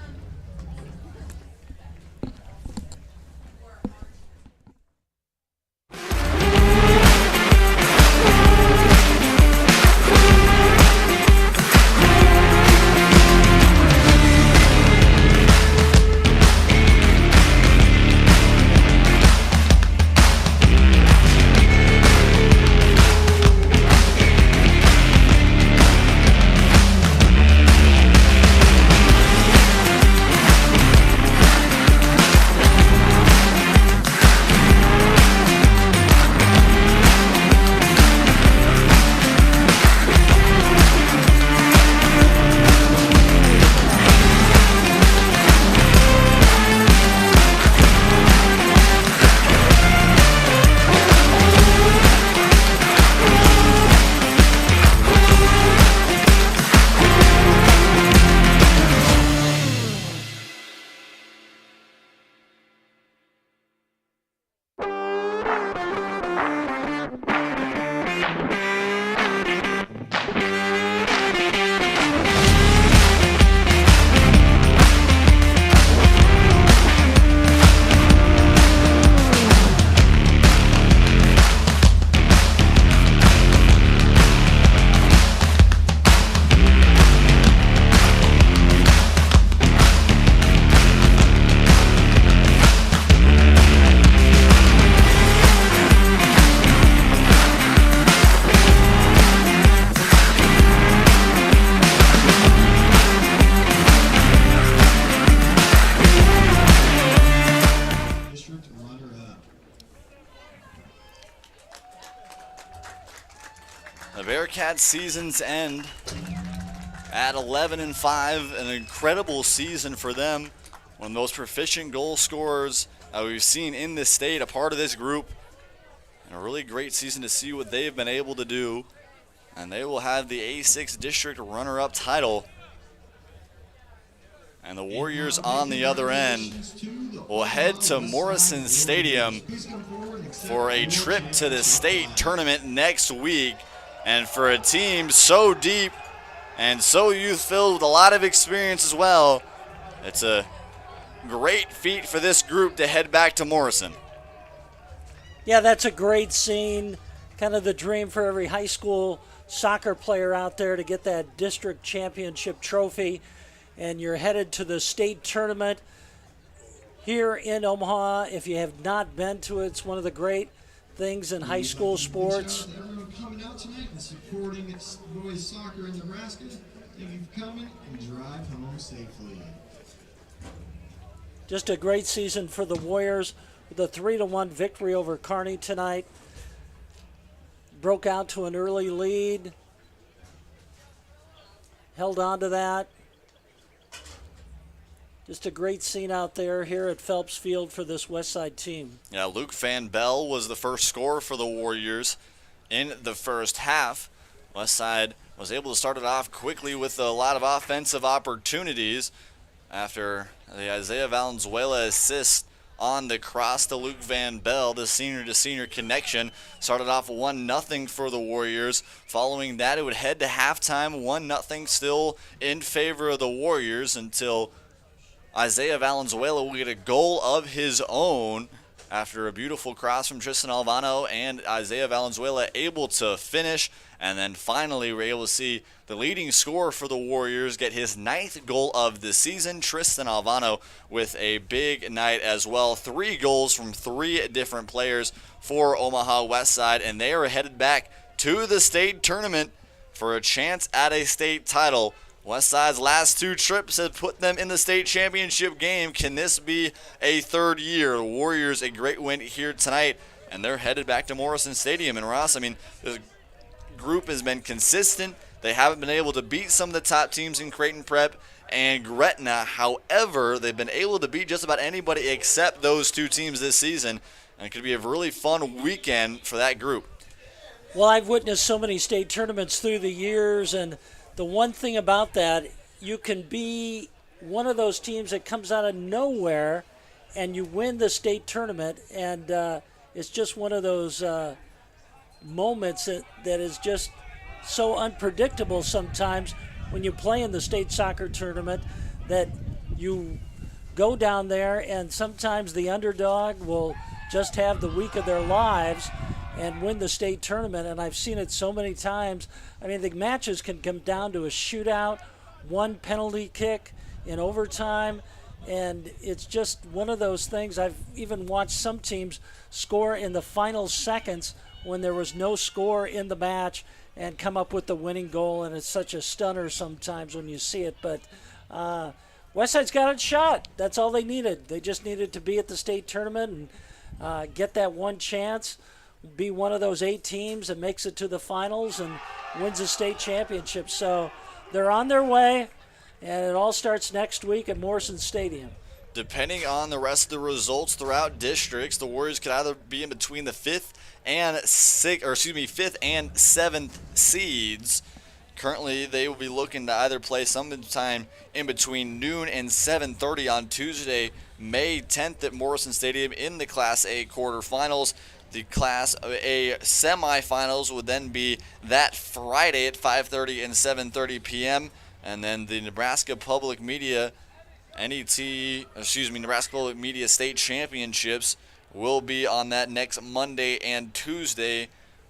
The Bearcats' seasons end at 11-5, an incredible season for them. One of the most proficient goal scorers we've seen in this state, a part of this group. And a really great season to see what they've been able to do. And they will have the A-6 district runner-up title. And the Warriors on the other end will head to Morrison Stadium for a trip to the state tournament next week. And for a team so deep and so youth-filled with a lot of experience as well, it's a great feat for this group to head back to Morrison. Yeah, that's a great scene. Kind of the dream for every high school soccer player out there to get that district championship trophy. And you're headed to the state tournament here in Omaha. If you have not been to it, it's one of the great things in high school sports. Everyone coming out tonight and supporting boys soccer in Nebraska. Thank you for coming and drive home safely. Just a great season for the Warriors with a 3-1 victory over Kearney tonight. Broke out to an early lead. Held on to that. Just a great scene out there here at Phelps Field for this Westside team. Yeah, Luke Van Bell was the first scorer for the Warriors in the first half. Westside was able to start it off quickly with a lot of offensive opportunities after the Isaiah Valenzuela assist on the cross to Luke Van Bell. The senior-to-senior connection started off 1-0 for the Warriors. Following that, it would head to halftime, 1-0 still in favor of the Warriors until Isaiah Valenzuela will get a goal of his own after a beautiful cross from Tristan Alvano and Isaiah Valenzuela able to finish. And then finally, we're able to see the leading scorer for the Warriors get his 9th goal of the season, Tristan Alvano, with a big night as well. 3 goals from 3 different players for Omaha Westside, and they are headed back to the state tournament for a chance at a state title. Westside's last 2 trips have put them in the state championship game. Can this be a 3rd year? The Warriors, a great win here tonight, and they're headed back to Morrison Stadium. And Ross, I mean, the group has been consistent. They haven't been able to beat some of the top teams in Creighton Prep and Gretna. However, they've been able to beat just about anybody except those 2 teams this season. And it could be a really fun weekend for that group. Well, I've witnessed so many state tournaments through the years, and the one thing about that, you can be one of those teams that comes out of nowhere and you win the state tournament, and it's just one of those moments that is just so unpredictable sometimes when you play in the state soccer tournament, that you go down there and sometimes the underdog will just have the week of their lives and win the state tournament. And I've seen it so many times. I mean, the matches can come down to a shootout, 1 penalty kick in overtime, and it's just one of those things. I've even watched some teams score in the final seconds when there was no score in the match and come up with the winning goal, and it's such a stunner sometimes when you see it. But Westside's got a shot. That's all they needed. They just needed to be at the state tournament and get that one chance, be one of those 8 teams that makes it to the finals and wins the state championship. So they're on their way, and it all starts next week at Morrison Stadium. Depending on the rest of the results throughout districts, the Warriors could either be in between the 5th and 7th seeds. Currently, they will be looking to either play sometime in between noon and 7:30 on Tuesday, May 10th at Morrison Stadium in the Class A quarterfinals. The Class A semifinals would then be that Friday at 5:30 and 7:30 p.m. And then the Nebraska Public Media Nebraska Public Media State Championships will be on that next Monday and Tuesday,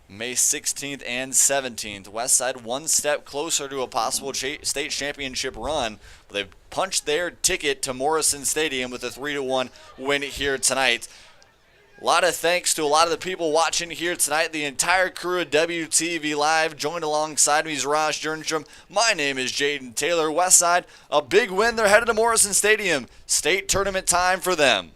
May 16th and 17th. Westside 1 step closer to a possible state championship run, but they've punched their ticket to Morrison Stadium with a 3-1 win here tonight. A lot of thanks to a lot of the people watching here tonight. The entire crew of WTV Live joined alongside me is Raj Jernstrom. My name is Jaden Taylor. Westside, a big win. They're headed to Morrison Stadium. State tournament time for them.